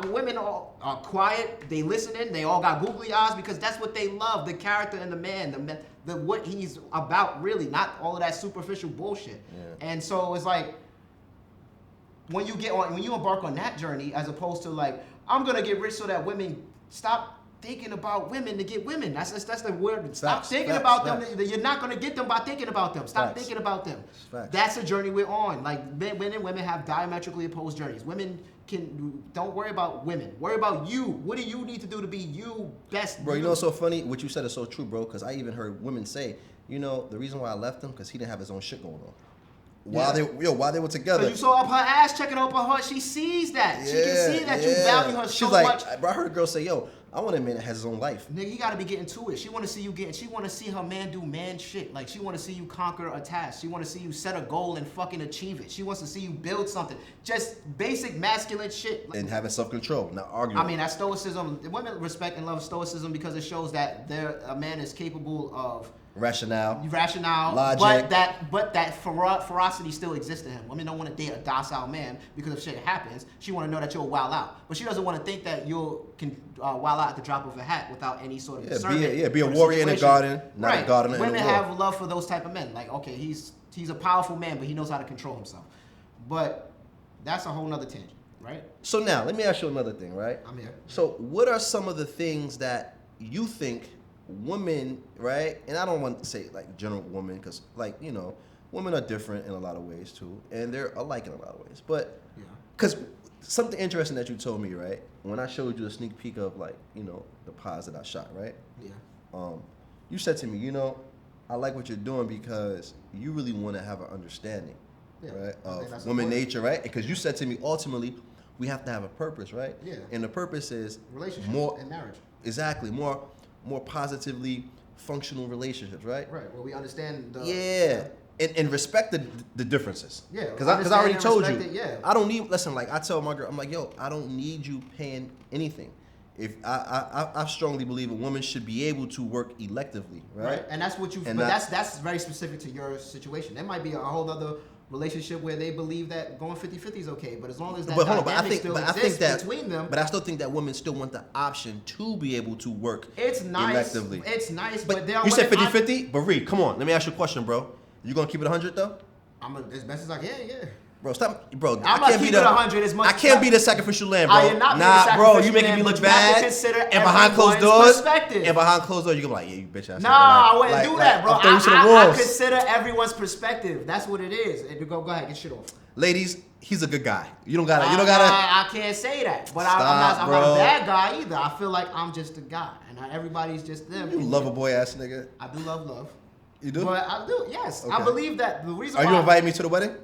women are quiet, they listening, they all got googly eyes because that's what they love, the character and the man, the what he's about really, not all of that superficial bullshit. Yeah. And so it's like, when you embark on that journey, as opposed to like, I'm gonna get rich so that women stop thinking about women to get women. That's the word. Stop thinking about them. You're not going to get them by thinking about them. Stop thinking about them. That's a journey we're on. Like, men and women have diametrically opposed journeys. Women don't worry about women. Worry about you. What do you need to do to be you best? Bro, you know what's so funny? What you said is so true, bro, because I even heard women say, the reason why I left him, because he didn't have his own shit going on. While they were together. You saw up her ass, checking up her heart. She sees that. She can see that you value her so much. Bro, I heard a girl say, I want a man that has his own life. Nigga, you gotta be getting to it. She wanna see you she wanna see her man do man shit. Like, she wanna see you conquer a task. She wanna see you set a goal and fucking achieve it. She wants to see you build something. Just basic masculine shit. And having self-control, not arguing. I mean, that's stoicism. Women respect and love stoicism because it shows that a man is capable of rationale, logic, but that ferocity still exists in him. Women don't want to date a docile man because if shit happens, she want to know that you'll wild out, but she doesn't want to think that you can wild out at the drop of a hat without any sort of discernment. Be a warrior in a garden, not a gardener in a world. Women have love for those type of men. Like, okay, he's a powerful man, but he knows how to control himself. But that's a whole nother tangent, right? So now, let me ask you another thing, right? I'm here. So what are some of the things that you think women, right? And I don't want to say like general women, because women are different in a lot of ways too, and they're alike in a lot of ways. But because something interesting that you told me, right? When I showed you a sneak peek of the pods that I shot, right? Yeah. You said to me, I like what you're doing because you really want to have an understanding, right, of woman nature, right? Because you said to me, ultimately, we have to have a purpose, right? Yeah. And the purpose is relationship and marriage. Exactly. More positively functional relationships, right? Right. Well, we understand and respect the differences. Yeah. Because I already told you. I don't need. Listen, like I tell my girl, I'm like, I don't need you paying anything. If I strongly believe a woman should be able to work electively, right? And that's what you. But that's very specific to your situation. There might be a whole other relationship where they believe that going 50-50 is okay, but as long as that dynamic still exists between them. But I still think that women still want the option to be able to work electively. It's nice, but there are you said 50-50? But Reed, come on, let me ask you a question, bro. You gonna keep it 100 though? I'm as best as I can, yeah. Bro, stop, bro. I'm not keeping it 100 as much. I can't be the sacrificial lamb, bro. I am not bro. You making me look bad. And behind closed doors, you're gonna be like, yeah, you bitch ass. Nah, I wouldn't do that, bro. I consider everyone's perspective. That's what it is. Go ahead, get shit off. Ladies, he's a good guy. You don't gotta. I can't say that, but I'm not a bad guy either. I feel like I'm just a guy, and everybody's just them. You love a boy ass nigga. I do love love. You do? But I do. Yes, okay. I believe that the reason. Are you inviting me to the wedding?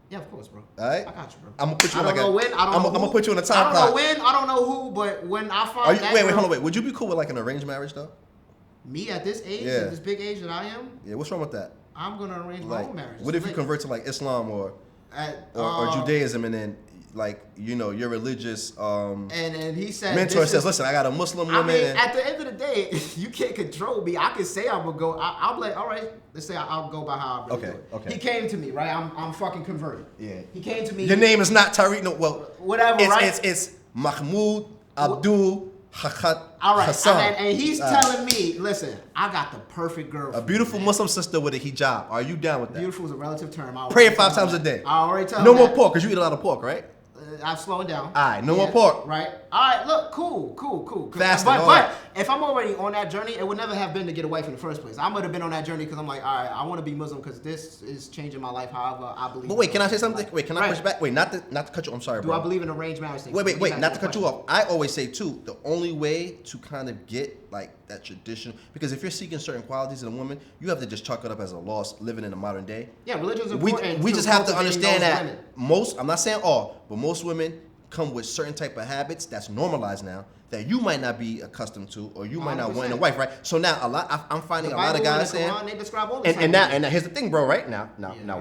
Yeah, of course, bro. All right. I got you, bro. I'm gonna put you I'm gonna put you on the time clock. I don't know when. I don't know who, but when I find that. Wait, hold on. Would you be cool with like an arranged marriage though? Me at this age, at this big age that I am. Yeah. What's wrong with that? I'm gonna arrange my own marriage. What if you convert to like Islam or Judaism, and then your religious and he said mentor says, listen, I got a Muslim woman. I mean, at the end of the day, you can't control me. I can say I'm gonna go. I'll be like, all right, let's say I'll go by how I really do it. Okay. He came to me, right? I'm fucking converted. Yeah. He came to me. Your name is not Tariq. No, well, whatever. It's Mahmoud Abdul Hakat all right. Hassan. And he's telling me, listen, I got the perfect girl. A beautiful Muslim sister with a hijab. Are you down with that? Beautiful is a relative term. Pray it 5 times a day. I already tell no more pork, because you eat a lot of pork, right? I'm slowing down. All right, no more pork. Right. All right. Look, cool. Fasting, But if I'm already on that journey, it would never have been to get a wife in the first place. I would have been on that journey because I'm like, all right, I want to be Muslim because this is changing my life. However, I believe. But wait, can I say something? Wait, can I push back? Wait, not to cut you. I'm sorry, Do bro. I believe in arranged marriage? Wait, not to cut you off. I always say too, the only way to kind of get like that tradition, because if you're seeking certain qualities in a woman, you have to just chalk it up as a loss living in the modern day. Yeah, religion's important. We just have to understand that women. most, I'm not saying all, but most women come with certain type of habits that's normalized now that you might not be accustomed to, or you might not want in a wife, right? So now I'm finding a lot of guys saying, they describe all this and now here's the thing, bro. Right now,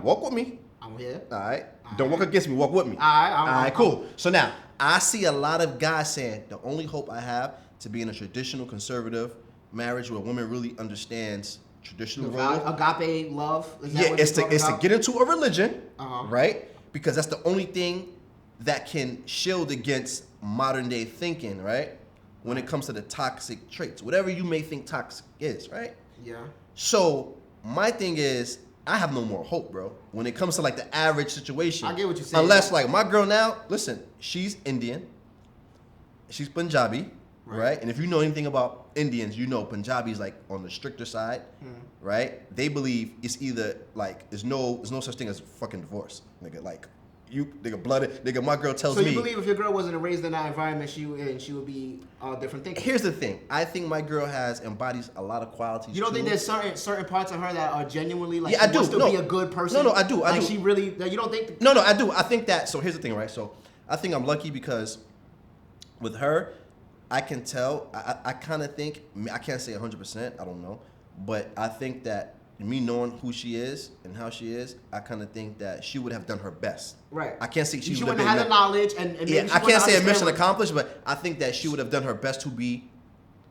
walk with me. I'm here. All right. Don't walk against me. Walk with me. All right. Cool. So now I see a lot of guys saying the only hope I have to be in a traditional conservative marriage where a woman really understands traditional roles. Agape love. It's to get into a religion, Uh-huh. right? Because that's the only thing that can shield against modern day thinking, right? When it comes to the toxic traits, whatever you may think toxic is, right? Yeah. So my thing is, I have no more hope, bro. When it comes to like the average situation, I get what you're saying. Unless like my girl now, listen, she's Indian, she's Punjabi, right? And if you know anything about Indians, you know Punjabi is like on the stricter side, right? They believe it's either like there's no such thing as fucking divorce, nigga. Like nigga blooded, nigga. My girl tells me. So you believe if your girl wasn't raised in that environment, she would be different thinking. Here's the thing. I think my girl embodies a lot of qualities. You don't think there's certain parts of her that are genuinely like? Yeah, I do. Wants to be a good person. No, I do. Like she really. You don't think? No, I do. I think that. So here's the thing, right? So I think I'm lucky because with her, I can tell. I kind of think. I can't say 100%. I don't know, but I think that me knowing who she is and how she is, I kind of think that she would have done her best. Right. I can't say she wouldn't have had the knowledge and maybe I can't say a mission accomplished, but I think that she would have done her best to be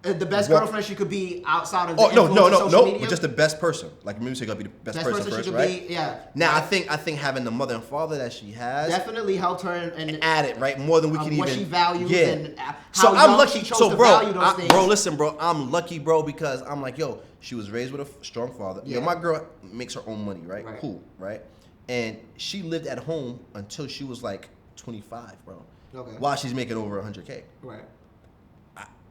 the best girlfriend she could be outside of. No, but just the best person. Like music, gotta be the best person first, right? Now I think having the mother and father that she has definitely helped her and added right more than we can even. What she values and how so I'm lucky. She chose so to bro, value those things. Bro, listen, bro, I'm lucky, bro, because I'm like, yo, she was raised with a strong father. Yeah, my girl makes her own money, right? Cool, right? And she lived at home until she was like 25, bro. Okay. While she's making over 100K. Right.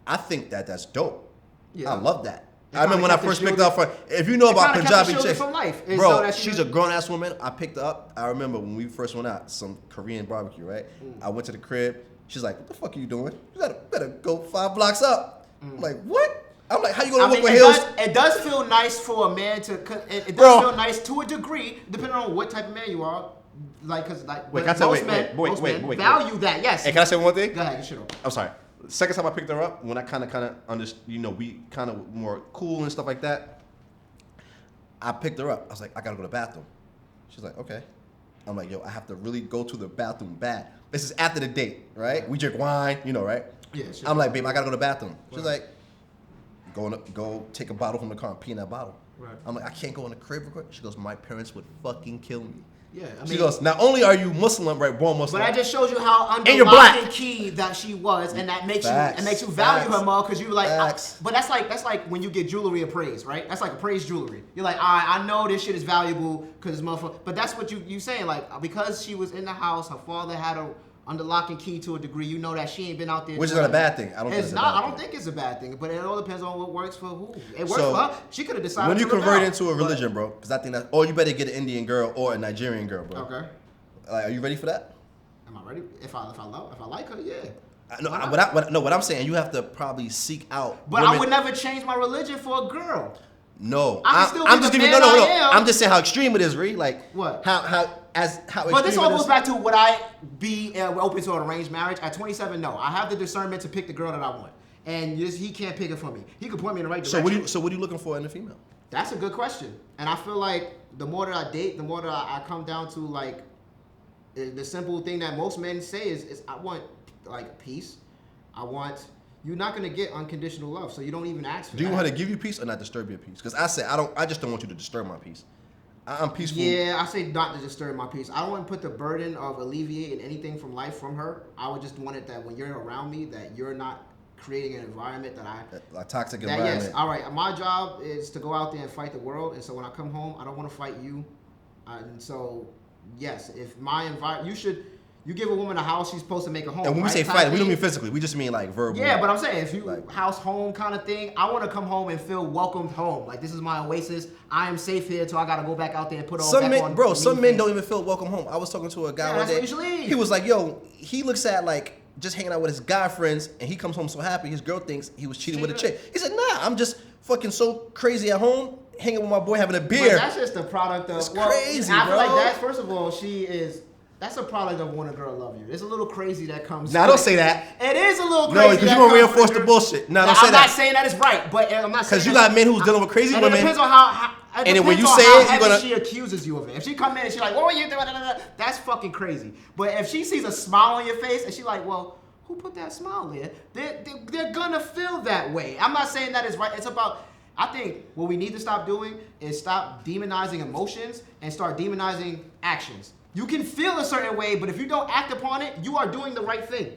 I think that's dope. Yeah. I love that. I remember when I first picked up if you know about Punjabi chicks, bro, she's a grown ass woman. I picked her up. I remember when we first went out, some Korean barbecue, right? I went to the crib. She's like, "What the fuck are you doing? You better go 5 blocks up." I'm like, "What?" I'm like, "How you gonna walk with heels?" It does feel nice for a man to. It does feel nice to a degree, depending on what type of man you are. Like, cause like most men value that. Yes. Hey, can I say one more thing? Go ahead. You should. I'm sorry. Second time I picked her up, when I kind of understood, we kind of more cool and stuff like that. I picked her up. I was like, I gotta go to the bathroom. She's like, okay. I'm like, yo, I have to really go to the bathroom bad. This is after the date, right? We drink wine, right? Yeah. Sure. I'm like, babe, I gotta go to the bathroom. She's like, go take a bottle from the car and pee in that bottle. Right. I'm like, I can't go in the crib real quick. She goes, my parents would fucking kill me. Yeah, she goes, not only are you Muslim, right, born Muslim, but I just showed you how and you're black and key that she was, and that makes you value her more because you like. But that's like when you get jewelry appraised, right? That's like appraised jewelry. You're like, all right, I know this shit is valuable because it's motherfucker. But that's what you saying, like because she was in the house, her father had her under lock and key to a degree. You know that she ain't been out there. Which is not a bad thing. I don't think it's a bad thing, but it all depends on what works for who. It works for her. She could have decided. When you convert into a religion, bro, because I think that, you better get an Indian girl or a Nigerian girl, bro. Okay. Like, are you ready for that? Am I ready? If I like her, yeah. What I'm saying, you have to probably seek out. But women. I would never change my religion for a girl. No, I'm just giving I'm just saying how extreme it is, Ree. Like what? How. But this all goes back to would I be open to an arranged marriage? At 27, no. I have the discernment to pick the girl that I want, and he can't pick it for me. He could point me in the right direction. So what are you looking for in a female? That's a good question, and I feel like the more that I date, the more that I come down to like the simple thing that most men say is I want like peace. You're not gonna get unconditional love, so you don't even ask for that. Do you want her to give you peace or not disturb your peace? Because I just don't want you to disturb my peace. I'm peaceful. Yeah, I say not to disturb my peace. I don't want to put the burden of alleviating anything from life from her. I would just want it that when you're around me, that you're not creating an environment a toxic environment. Yes, all right. My job is to go out there and fight the world, and so when I come home, I don't want to fight you. And so, yes, if my environment, You give a woman a house, she's supposed to make a home. And when we say fight, we don't mean physically. We just mean like verbal. Yeah, but I'm saying if you like, house home kind of thing, I want to come home and feel welcomed home. Like this is my oasis. I am safe here, so I gotta go back out there and put all back on. Bro, some men don't even feel welcome home. I was talking to a guy one day. He was like, "Yo," he looks at like just hanging out with his guy friends, and he comes home so happy. His girl thinks he was cheating with a chick. He said, "Nah, I'm just fucking so crazy at home, hanging with my boy, having a beer." But that's just the product of. It's crazy, I bro. feel like that. First of all, that's a product of when a girl love you. It's a little crazy that comes. Nah, don't say that. It is a little crazy. No, because you're gonna reinforce the bullshit. Nah, don't say that. I'm not saying that it's right, but I'm not saying. Because you got men who's dealing with crazy women. It depends on how and then when you say it, you're gonna. She accuses you of it. If she come in and she's like, "What were you doing?" That's fucking crazy. But if she sees a smile on your face and she's like, "Well, who put that smile there?" They're gonna feel that way. I'm not saying that is right. It's about. I think what we need to stop doing is stop demonizing emotions and start demonizing actions. You can feel a certain way, but if you don't act upon it, you are doing the right thing.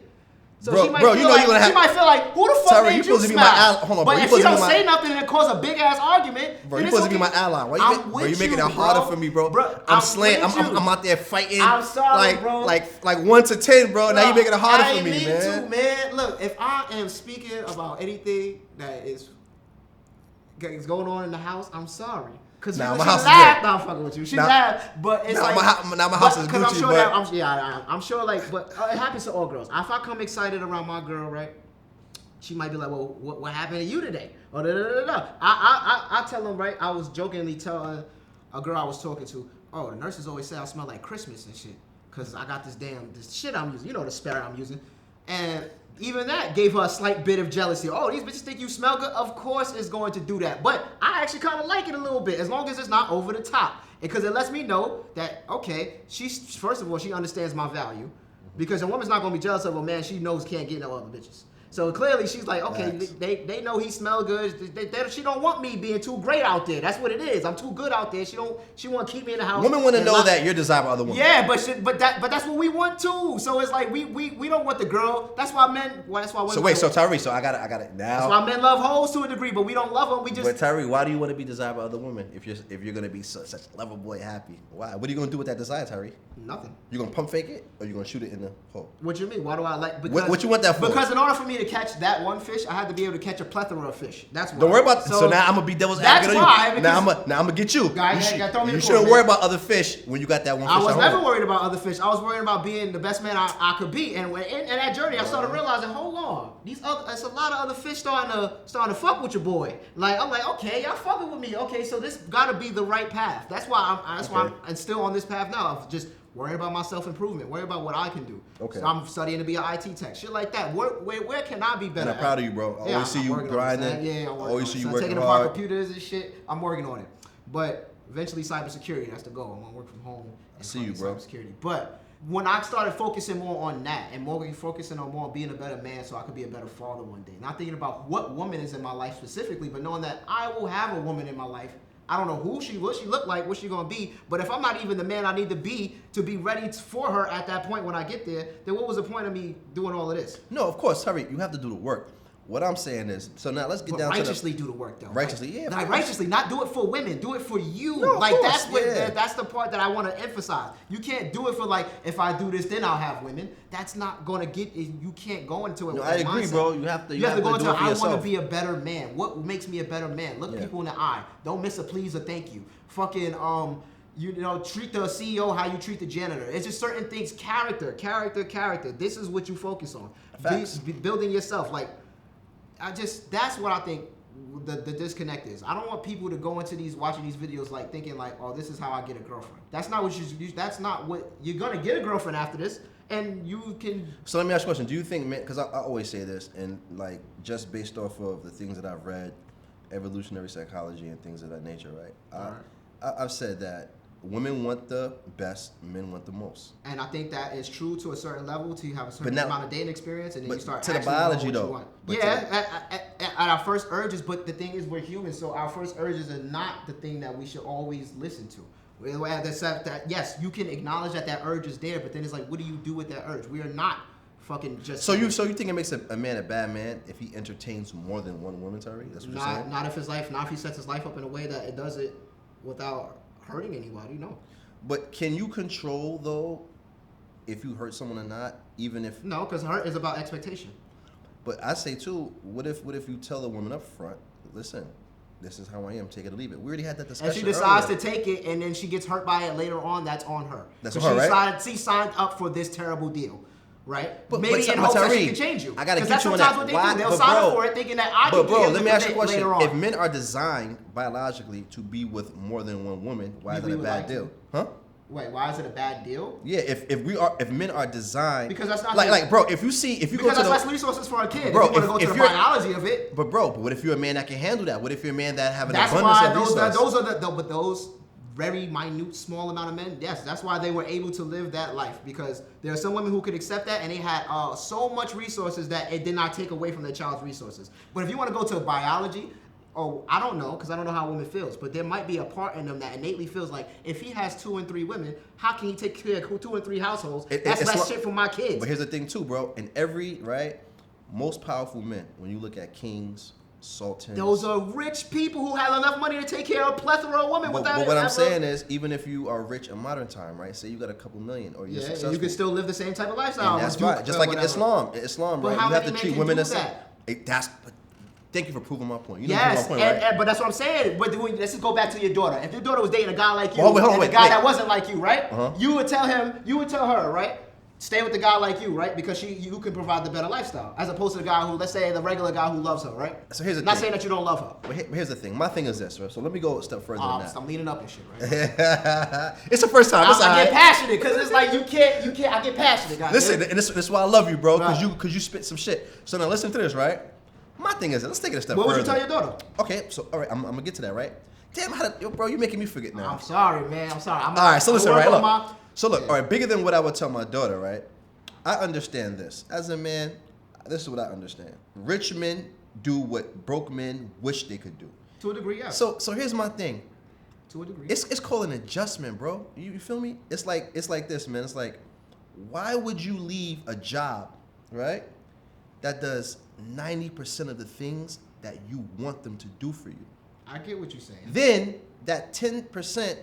So she might feel like, who the fuck made you smile? Hold on, but if she don't say nothing and it cause a big ass argument, bro, you're supposed to be my ally. Why you making it harder for me, bro? I'm slaying. I'm out there fighting. I'm sorry, bro. Like 1 to 10, bro. Now you making it harder for me, man. I need to, man. Look, if I am speaking about anything that is going on in the house, I'm sorry. Cause nah, she my house laughed. is Nah, I'm fucking with you. She laughed, but it's like my house is Gucci. I'm sure that I'm sure like, but it happens to all girls. If I come excited around my girl, right? She might be like, well, what happened to you today? Or I tell them, right? I was jokingly telling a girl I was talking to, oh, the nurses always say I smell like Christmas and shit, cause I got this shit I'm using, the spray I'm using, and even that gave her a slight bit of jealousy. Oh, these bitches think you smell good? Of course it's going to do that. But I actually kind of like it a little bit, as long as it's not over the top. Because it lets me know that, okay, first of all, she understands my value. Because a woman's not going to be jealous of a man she knows can't get no other bitches. So clearly she's like, okay, they know he smell good. She don't want me being too great out there. That's what it is. I'm too good out there. She want to keep me in the house. Women want to know that you're desired by other women. Yeah, but that's what we want too. So it's like we don't want the girl. That's why men. That's why women. So wait, so Tyree, so I got it now. That's why men love hoes to a degree, but we don't love them. We just. But Tyree, why do you want to be desired by other women if you're gonna be such a lover boy happy? Why? What are you gonna do with that desire, Tyree? Nothing. You gonna pump fake it or you gonna shoot it in the hole? What you mean? Why do I like? Because, what you want that for? Because in order for me to catch that one fish, I had to be able to catch a plethora of fish. That's why. Don't worry about. So now I'm gonna be devil's advocate on you. Now I'm gonna get you. You shouldn't worry about other fish when you got that one fish. I was never worried about other fish. I was worried about being the best man I could be. And in that journey, I started realizing, hold on, it's a lot of other fish starting to fuck with your boy. Like I'm like, okay, y'all fucking with me. Okay, so this gotta be the right path. That's why I'm still on this path now of just worrying about my self-improvement, worry about what I can do. Okay. So I'm studying to be an IT tech, shit like that. Where can I be better? And I'm proud of you, bro. I always see you grinding. Yeah, I'm always see you working taking hard. apart computers and shit. I'm working on it. But eventually, cybersecurity, that's the goal. I want to work from home. I see you, bro. Cybersecurity. But when I started focusing more on that and focusing on more being a better man so I could be a better father one day, not thinking about what woman is in my life specifically, but knowing that I will have a woman in my life. I don't know what she look like, what she gonna be, but if I'm not even the man I need to be ready for her at that point when I get there, then what was the point of me doing all of this? No, of course, Tariq, you have to do the work. What I'm saying is, so now let's get down to righteously do the work though. Righteously, yeah. Like righteously, not do it for women, do it for you. No, like course, that's the part that I want to emphasize. You can't do it for like, if I do this, then I'll have women. That's not gonna get. You can't go into it. No, with I that agree, mindset. bro. You have to go into. I want to be a better man. What makes me a better man? Look people in the eye. Don't miss a please or thank you. Fucking treat the CEO how you treat the janitor. It's just certain things. Character. This is what you focus on. Building yourself. Like, that's what I think the disconnect is. I don't want people to go into watching these videos like thinking like, oh, this is how I get a girlfriend. That's not what you're gonna get a girlfriend after this, and you can. So let me ask you a question. Do you think, man? Because I always say this, and like just based off of the things that I've read, evolutionary psychology and things of that nature, right? I've said that women want the best, men want the most. And I think that is true to a certain level till you have a certain amount of dating experience, and then you start to the biology though. At our first urges, but the thing is we're humans, so our first urges are not the thing that we should always listen to. Yes, you can acknowledge that urge is there, but then it's like, what do you do with that urge? We are not fucking just. So you think it makes a man a bad man if he entertains more than one woman, Tyree? That's what you're saying? Not if he sets his life up in a way that it does it without hurting anybody, no. But can you control though if you hurt someone or not, even if No, because hurt is about expectation. But I say too, what if you tell the woman up front, listen, this is how I am, take it or leave it. We already had that discussion. And she decides earlier. to take it, and then she gets hurt by it later on. That's on her. That's on her, right? She signed up for this terrible deal, right? But Maybe in hopes that she can change you. I gotta get that's you on sometimes that. what they do. They'll sign up for it thinking that I can But bro, get let me ask you a question. later on. If men are designed biologically to be with more than one woman, why is it a bad deal? Huh? Wait, why is it a bad deal? Yeah, if men are designed because that's not like bro, if you go to that's less resources for a kid. Bro, if you want to go to the biology of it. But what if you're a man that can handle that? What if you're a man that have an that's abundance why of resources? those are those very minute, small amount of men. Yes, that's why they were able to live that life, because there are some women who could accept that, and they had so much resources that it did not take away from their child's resources. But if you want to go to biology. Oh, I don't know, because I don't know how a woman feels, but there might be a part in them that innately feels like if he has 2 and 3 women, how can he take care of 2 and 3 households? That's less shit for my kids. But here's the thing too, bro. In most powerful men, when you look at kings, sultans, those are rich people who have enough money to take care of a plethora of women. But what I'm saying is, even if you are rich in modern time, right? Say you got a couple million, or you're successful, you can still live the same type of lifestyle. And that's right. Just like in Islam, but right? How you have many to treat men women can the do same. Thank you for proving my point. Yes, my point, right? but that's what I'm saying. But let's just go back to your daughter. If your daughter was dating a guy like you, a guy that wasn't like you, right? Uh-huh. You would tell her, right? Stay with the guy like you, right? Because you can provide the better lifestyle, as opposed to the guy who, let's say, the regular guy who loves her, right? So here's the Not thing. saying that you don't love her. But here's the thing. My thing is this, right? So let me go a step further than that. I'm leaning up and shit, right? It's the first time. I get passionate because it's like you can't. I get passionate, guys. Listen, and this is why I love you, bro, Right. because you spit some shit. So now listen to this, right? My thing is, let's take it a step What further. would you tell your daughter? Okay, so all right, I'm gonna get to that, right? Damn, bro, you're making me forget now. I'm sorry, man. I'm sorry. All right, so listen, right? Look. Look, Yeah. all right, bigger than what I would tell my daughter, right? I understand this. As a man, this is what I understand. Rich men do what broke men wish they could do. To a degree, yeah. So here's my thing. To a degree. It's called an adjustment, bro. You feel me? It's like this, man. It's like, why would you leave a job, right, that does 90% of the things that you want them to do for you? I get what you're saying. Then that 10%,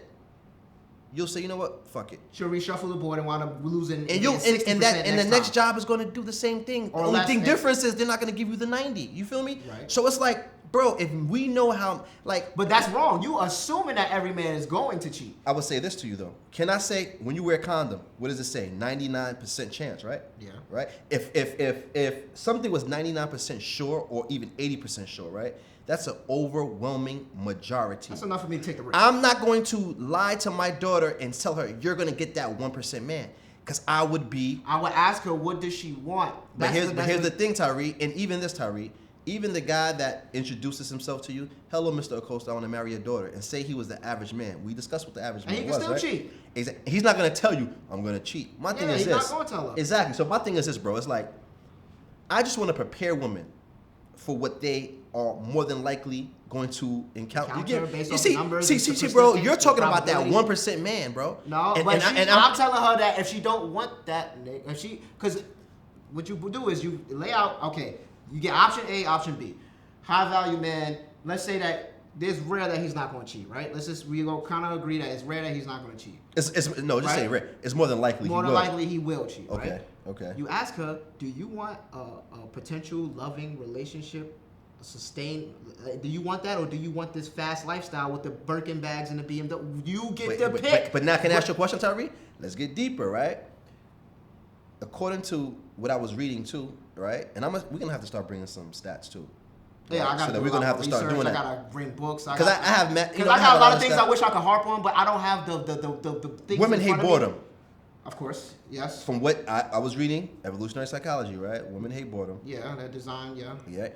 you'll say, you know what, fuck it. She'll reshuffle the board and wind up losing. And the next job is going to do the same thing. The only thing difference is they're not going to give you the 90. You feel me? Right. So it's like, bro, if we know how, like. But that's wrong. You assuming that every man is going to cheat. I would say this to you though. Can I say when you wear a condom, what does it say? 99% chance, right? Yeah. Right. If something was 99% sure or even 80% sure, right? That's an overwhelming majority. That's enough for me to take the risk. I'm not going to lie to my daughter and tell her you're going to get that 1% man, because I would ask her, what does she want? But here's the thing, Tyree, and even this, Tyree, even the guy that introduces himself to you, hello, Mr. Acosta, I want to marry your daughter, and say he was the average man. We discussed what the average man was, And he can still cheat. He's not going to tell you, I'm going to cheat. My thing is he's this. not going to tell her. Exactly. So my thing is this, bro. It's like, I just want to prepare women for what they are more than likely going to encounter. See, bro, you're talking about that 1% man, bro. No, I'm telling her that if she don't want that, because what you do is you lay out, okay, you get option A, option B. High value man, let's say that there's rare that he's not going to cheat, right? We go kind of agree that it's rare that he's not going to cheat. Say rare. It's more than likely More than likely he will cheat, okay, right? Okay. You ask her, do you want a potential loving relationship, sustain? Do you want that, or do you want this fast lifestyle with the Birkin bags and the BMW? You get the pick. But now, can I ask you a question, Tyree? Let's get deeper, right? According to what I was reading too, right? And we're gonna have to start bringing some stats too. Yeah, right? I got to. We're gonna have to start doing that. I gotta bring books. Because I have a lot of things I wish I could harp on, but I don't have the things. Women hate boredom. Of course, yes. From what I was reading, evolutionary psychology, right? Women hate boredom. Yeah, that design, yeah. Yeah.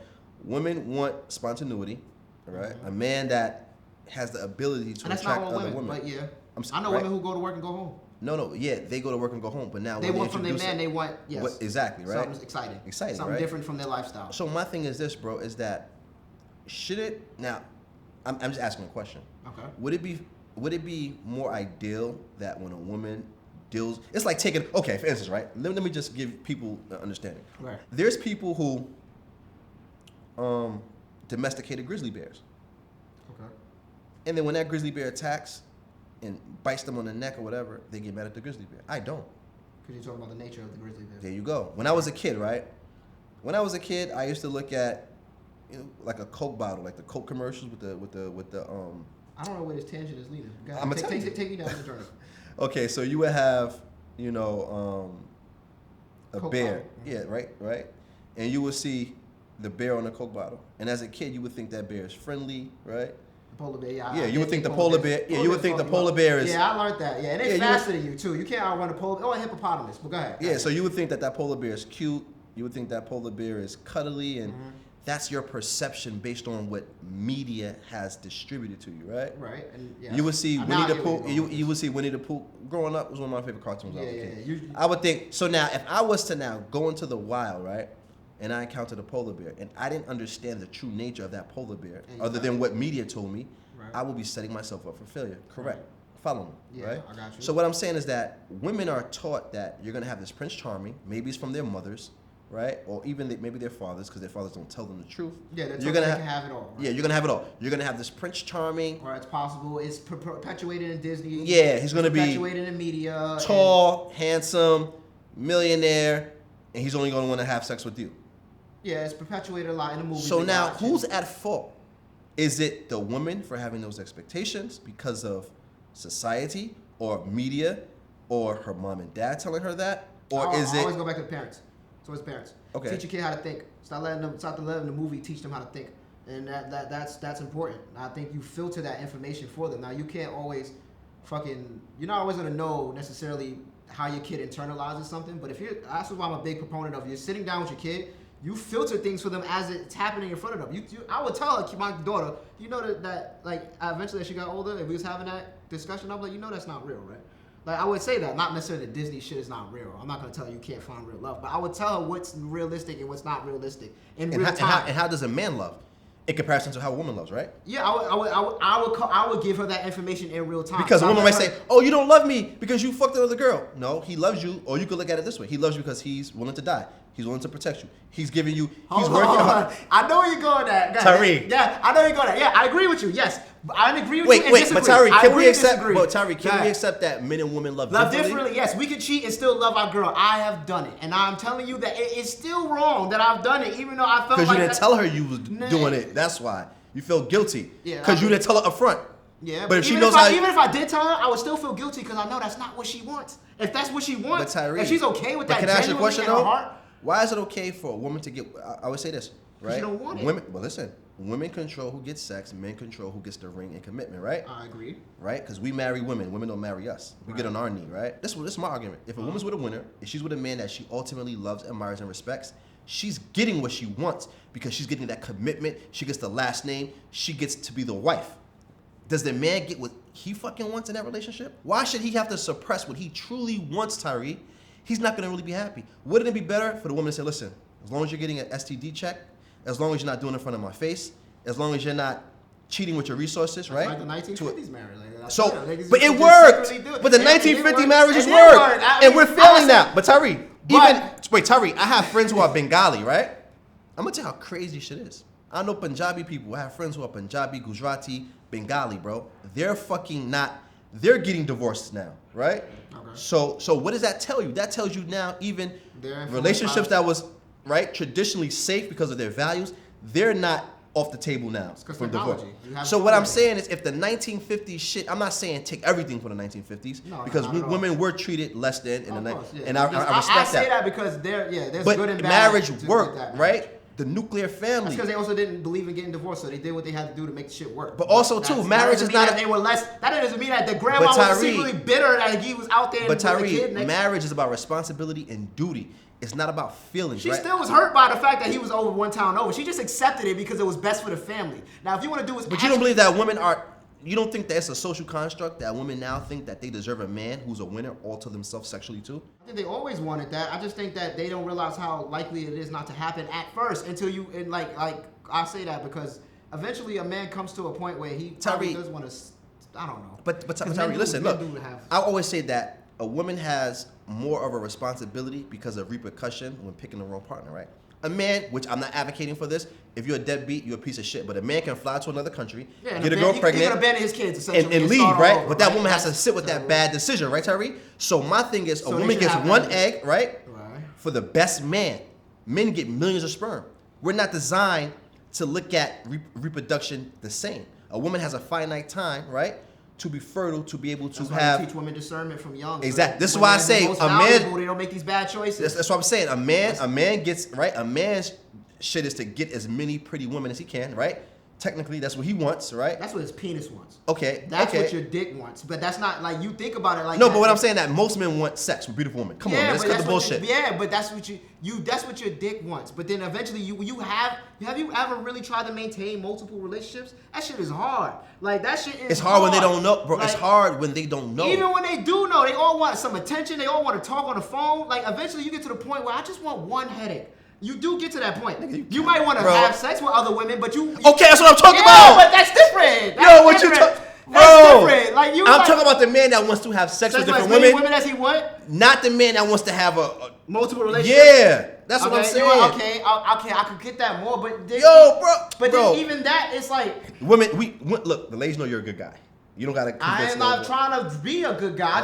Women want spontaneity, right? Mm-hmm. A man that has the ability to attract other women. But yeah, I know women who go to work and go home. No, yeah, they go to work and go home, but now they want from their man, they want, yes. Exactly, right? Something exciting. Something right? Different from their lifestyle. So my thing is this, bro, is that should it, now, I'm just asking a question. Okay. Would it be more ideal that when a woman deals, it's like taking, okay, for instance, right? Let me just give people an understanding. Right. There's people who domesticated grizzly bears. Okay. And then when that grizzly bear attacks and bites them on the neck or whatever, they get mad at the grizzly bear. I don't. Because you're talking about the nature of the grizzly bear. There you go. When I was a kid, right? When I was a kid, I used to look at, like a Coke bottle, like the Coke commercials with the I don't know where this tangent is leading. Go ahead. I'm gonna Take me down the journey. Okay, so you would have, a Coke bear. bottle. Yeah, right. And you would see the bear on the Coke bottle. And as a kid, you would think that bear is friendly, right? The polar bear, yeah. Yeah, you would think the polar bear. Yeah, you would think the polar bear is. Yeah, I learned that. Yeah, and they're faster than you too. You can't outrun a polar. Oh, a hippopotamus. But go ahead. Yeah, so you would think that polar bear is cute. You would think that polar bear is cuddly, and that's your perception based on what media has distributed to you, right? Right. And yeah. You would see Winnie the Pooh. You would see Winnie the Pooh. Growing up was one of my favorite cartoons. I was a kid. Yeah. I would think so. Now, if I was to now go into the wild, right, and I encountered a polar bear, and I didn't understand the true nature of that polar bear, other than what media told me, I would be setting myself up for failure. Correct. Follow me. Yeah, right? I got you. So what I'm saying is that women are taught that you're gonna have this Prince Charming. Maybe it's from their mothers, right, or even maybe their fathers, because their fathers don't tell them the truth. Yeah, they're you're gonna have it all. Right? Yeah, you're gonna have it all. You're gonna have this Prince Charming. Or it's possible. It's perpetuated in Disney. Yeah, he's gonna be perpetuated in media. Tall, handsome, millionaire, and he's only gonna want to have sex with you. Yeah, it's perpetuated a lot in the movies. So now, who's at fault? Is it the woman for having those expectations because of society or media or her mom and dad telling her that? Or is it... I always go back to the parents. So it's parents. Okay. Teach your kid how to think. Stop letting the movie teach them how to think. And that's important. I think you filter that information for them. Now, you can't always you're not always going to know necessarily how your kid internalizes something, but that's why I'm a big proponent of, you're sitting down with your kid, you filter things for them as it's happening in front of them. I would tell her, my daughter, that like eventually as she got older, if we was having that discussion, I'm like, that's not real, right? Like I would say that, not necessarily that Disney shit is not real. I'm not gonna tell her you can't find real love, but I would tell her what's realistic and what's not realistic in real time. And how does a man love in comparison to how a woman loves, right? Yeah, I would give her that information in real time. Because a woman might say, "Oh, you don't love me because you fucked another girl." No, he loves you. Or you could look at it this way: he loves you because he's willing to die. He's willing to protect you. He's giving you. He's working hard. I know where you're going at, Tariq. Yeah, I know you're going at. Yeah, I agree with you. Yes, I agree with you. Wait, but Tariq, can we accept? But Tariq, can we accept that men and women love differently? Yes, we can cheat and still love our girl. I have done it, and I'm telling you that it's still wrong that I've done it, even though I felt like because you didn't tell her you was doing it. That's why you feel guilty. Yeah, because you didn't tell her up front. Yeah, but if she even knows even if I did tell her, I would still feel guilty because I know that's not what she wants. If that's what she wants, if she's okay with that, can I ask you a question though? Heart, why is it okay for a woman to get? I would say this, right? You don't want it. Women, well, listen. Women control who gets sex. Men control who gets the ring and commitment, right? I agree. Right? Because we marry women. Women don't marry us. We get on our knee, right? This is my argument. If a woman's with a winner, if she's with a man that she ultimately loves, admires, and respects, she's getting what she wants because she's getting that commitment. She gets the last name. She gets to be the wife. Does the man get what he fucking wants in that relationship? Why should he have to suppress what he truly wants, Tyree? He's not gonna really be happy. Wouldn't it be better for the woman to say, listen, as long as you're getting an STD check, as long as you're not doing it in front of my face, as long as you're not cheating with your resources, right? Like the 1950s marriage. So, but it worked. But the 1950 marriages worked, and we're failing now. But Tyree, Tyree, I have friends who are Bengali, right? I'm gonna tell you how crazy shit is. I know Punjabi people. I have friends who are Punjabi, Gujarati, Bengali, bro. They're fucking not. They're getting divorced now, right? Okay. So what does that tell you? That tells you now even relationships that was traditionally safe because of their values, they're not off the table now from divorce. So what I'm saying is, if the 1950s shit, I'm not saying take everything from the 1950s because women were treated less than in the 90s, and I respect that. I say that because there's but good and bad. Marriage worked, right? The nuclear family. That's because they also didn't believe in getting divorced, so they did what they had to do to make the shit work. But also too, marriage is not. They were less. That doesn't mean that the grandma was secretly bitter that he was out there. But Tyree, marriage is about responsibility and duty. It's not about feelings. She still was hurt by the fact that he was over one town over. She just accepted it because it was best for the family. Now, if you want to do, but you don't believe that women are. You don't think that it's a social construct that women now think that they deserve a man who's a winner all to themselves sexually too? I think they always wanted that. I just think that they don't realize how likely it is not to happen at first until you, and like I say that because eventually a man comes to a point where he probably does want to, I don't know. But Tyree, listen, look, I always say that a woman has more of a responsibility because of repercussion when picking the wrong partner, right? A man, which I'm not advocating for this, if you're a deadbeat, you're a piece of shit. But a man can fly to another country, get a girl pregnant, he can abandon his kids and leave, right? Over, but that woman has to sit with that bad decision, right, Tyree? So my thing is, a woman gets one egg, right? For the best man. Men get millions of sperm. We're not designed to look at reproduction the same. A woman has a finite time, right, to be fertile, to be able to have. Teach women discernment from young. Exactly. So this is why I say a man. They don't make these bad choices. That's what I'm saying. A man gets right. A man's shit is to get as many pretty women as he can, right? Technically, that's what he wants, right? That's what his penis wants. Okay. That's what your dick wants. But that's not like you think about it like. No, but what I'm saying that most men want sex with beautiful women. Come on, man. Let's cut the bullshit. But that's what that's what your dick wants. But then eventually have you ever really tried to maintain multiple relationships? That shit is hard. Like that shit is. It's hard when they don't know, bro. Like, it's hard when they don't know. Even when they do know, they all want some attention. They all want to talk on the phone. Like eventually, you get to the point where I just want one headache. You do get to that point. You might want to have sex with other women, but you okay, that's what I'm talking about. But that's different. That's different. That's different. Like I'm talking about the man that wants to have sex with different women. Women as he want. Not the man that wants to have a multiple relationships. Yeah, that's what I'm saying. Okay, I could get that more, but then, then even that, it's like women. Look, the ladies know you're a good guy. You don't gotta. I am not trying to be a good guy.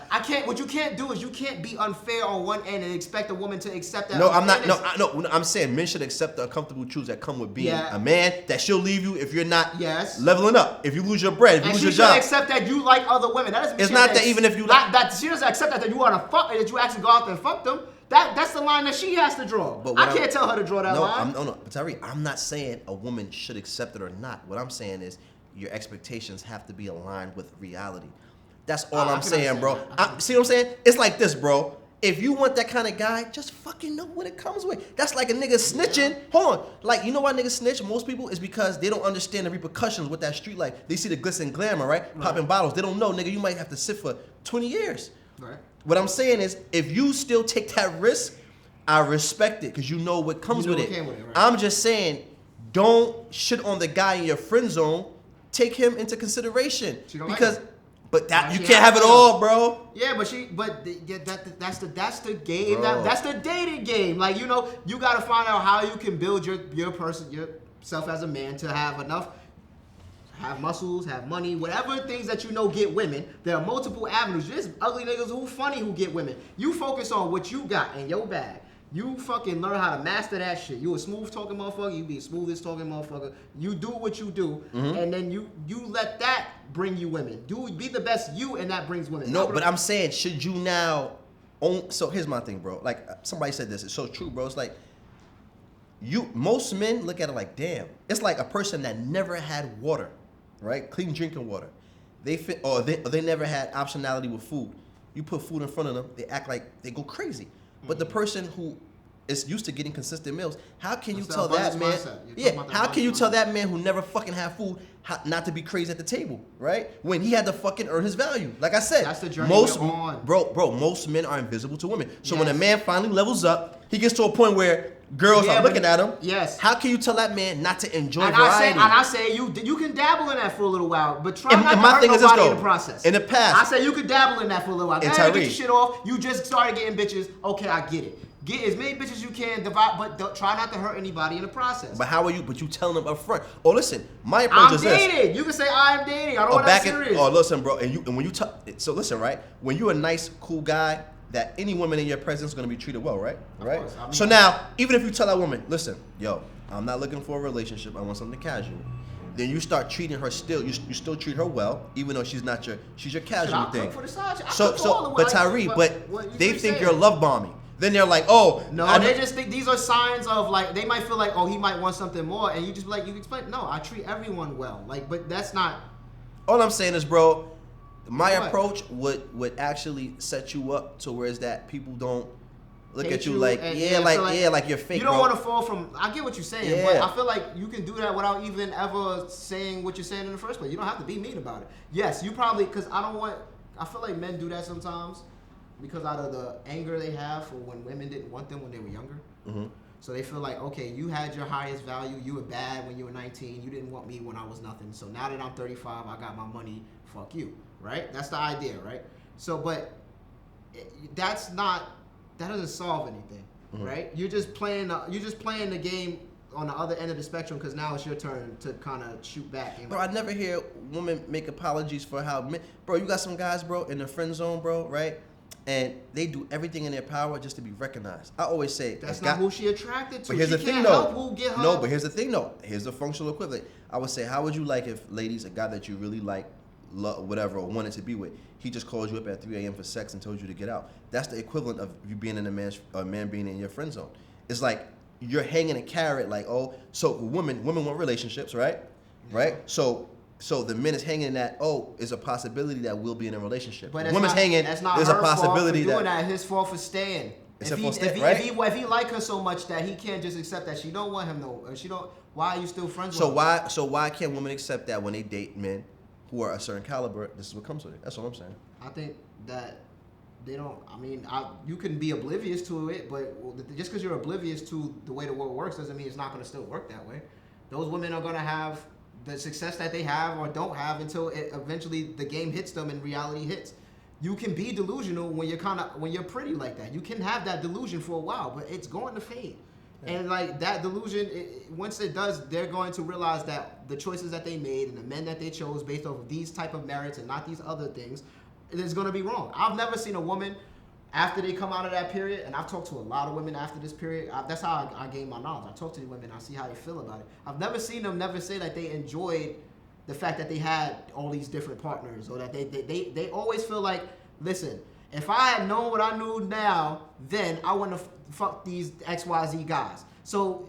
I can't. What you can't do is you can't be unfair on one end and expect a woman to accept that. No, I'm not. No, I'm saying men should accept the uncomfortable truths that come with being a man. That she'll leave you if you're not leveling up. If you lose your bread, if you lose your job. And she should accept that you like other women. That doesn't mean it's not that even if you like that she doesn't accept that you want to fuck that you actually go out there and fuck them. That's the line that she has to draw. But I can't tell her to draw that line. No. But Tyree, I'm not saying a woman should accept it or not. What I'm saying is your expectations have to be aligned with reality. That's all I'm saying, bro. See what I'm saying? It's like this, bro. If you want that kind of guy, just fucking know what it comes with. That's like a nigga snitching. Hold on. Like, you know why niggas snitch? Most people is because they don't understand the repercussions with that street life. They see the glitz and glamour, right? Popping bottles. They don't know, nigga, you might have to sit for 20 years. Right. What I'm saying is, if you still take that risk, I respect it because you know what comes with it. Right? I'm just saying, don't shit on the guy in your friend zone. Take him into consideration because, but that you can't have it all, bro. Yeah, that's the game. That's the dating game. Like you gotta find out how you can build yourself as a man to have enough, have muscles, have money, whatever things that get women. There are multiple avenues. There's ugly niggas who funny who get women. You focus on what you got in your bag. You fucking learn how to master that shit. You a smooth talking motherfucker. You be a smoothest talking motherfucker. You do what you do, and then you let that bring you women. Be the best you, and that brings women. No, but I'm saying, should you now own? So here's my thing, bro. Like somebody said this. It's so true, bro. It's like most men look at it like, damn. It's like a person that never had water, right? Clean drinking water. They never had optionality with food. You put food in front of them, they act like they go crazy. But the person who is used to getting consistent meals, how can you tell that man? How can you tell that man who never fucking had food not to be crazy at the table, right? When he had to fucking earn his value. Like I said, that's the journey we're on. Bro, most men are invisible to women. So when a man finally levels up, he gets to a point where girls are looking at him. Yes. How can you tell that man not to enjoy variety? I say you can dabble in that for a little while, but try not to hurt nobody in the process. In the past, I say you could dabble in that for a little while. Get your shit off. You just started getting bitches. Okay, I get it. Get as many bitches you can, but try not to hurt anybody in the process. But how are you? But you telling them up front. Oh, listen, my approach is this. I'm dating. You can say I'm dating. I don't want that serious. Listen, bro, and when you so listen, right? When you're a nice, cool guy, that any woman in your presence is gonna be treated well, right? Right. So now, even if you tell that woman, listen, yo, I'm not looking for a relationship. I want something casual. Then you start treating her still. You still treat her well, even though she's your casual thing. But Tyree, they think you're love bombing. Then they're like, oh. No, they just think these are signs of like, they might feel like, oh, he might want something more. And you just be like, you explain, no, I treat everyone well. Like, but that's not. All I'm saying is, bro, my approach would actually set you up to where is that people don't look at you like, like you're fake. You don't want to fall from, I get what you're saying, but I feel like you can do that without even ever saying what you're saying in the first place. You don't have to be mean about it. Yes, you probably, because I feel like men do that sometimes. Because out of the anger they have for when women didn't want them when they were younger. Mm-hmm. So they feel like, okay, you had your highest value. You were bad when you were 19. You didn't want me when I was nothing. So now that I'm 35, I got my money. Fuck you, right? That's the idea, right? So, but that doesn't solve anything. right? You're just playing the game on the other end of the spectrum because now it's your turn to kind of shoot back. Bro, I never hear women make apologies for how men, bro, you got some guys, bro, in the friend zone, bro, right? And they do everything in their power just to be recognized. I always say that's not who she attracted to. But here's she the thing, can't though. help who get her. No, but here's the thing, though. Here's the functional equivalent. I would say, how would you like if, ladies, a guy that you really like, love, whatever, or wanted to be with, he just called you up at 3 a.m. for sex and told you to get out? That's the equivalent of you being in a man being in your friend zone. It's like you're hanging a carrot, like, oh, so women want relationships, right? Right? So the men is hanging that, oh, it's a possibility that we'll be in a relationship. But women's hanging, that's not there's her a possibility fault for doing that. His fault for staying. It's if he like her so much that he can't just accept that she don't want him though, or she don't. Why are you still friends with her? So why can't women accept that when they date men who are a certain caliber? This is what comes with it. That's all I'm saying. I think that they don't. I mean, you can be oblivious to it, but just because you're oblivious to the way the world works doesn't mean it's not going to still work that way. Those women are going to have the success that they have or don't have until eventually the game hits them and reality hits. You can be delusional when you're pretty like that. You can have that delusion for a while, but it's going to fade. Yeah. And like that delusion, once it does, they're going to realize that the choices that they made and the men that they chose based off of these type of merits and not these other things, is going to be wrong. I've never seen a woman after they come out of that period, and I've talked to a lot of women after this period. That's how I gain my knowledge. I talk to the women, I see how they feel about it. I've never seen them never say that they enjoyed the fact that they had all these different partners, or that they always feel like, listen, if I had known what I knew now, then I wouldn't have fucked these XYZ guys. So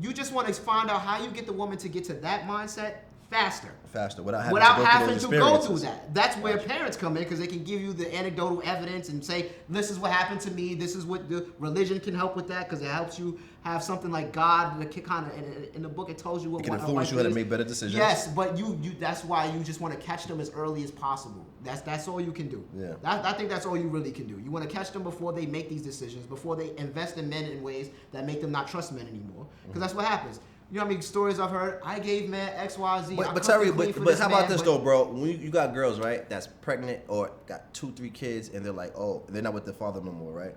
you just want to find out how you get the woman to get to that mindset faster without having to go through that. That's where parents come in, because they can give you the anecdotal evidence and say, this is what happened to me, this is what the religion can help with that, because it helps you have something like God that kind of in the book it tells you what it can influence you how to make better decisions. Yes, but you that's why you just want to catch them as early as possible. That's all you can do. Yeah. I think that's all you really can do. You want to catch them before they make these decisions, before they invest in men in ways that make them not trust men anymore, because that's what happens. You know how many stories I've heard? I gave man X, Y, Z. But Terry, but how about this though, bro? When you got girls, right, that's pregnant or got 2-3 kids, and they're like, oh, they're not with the father no more, right?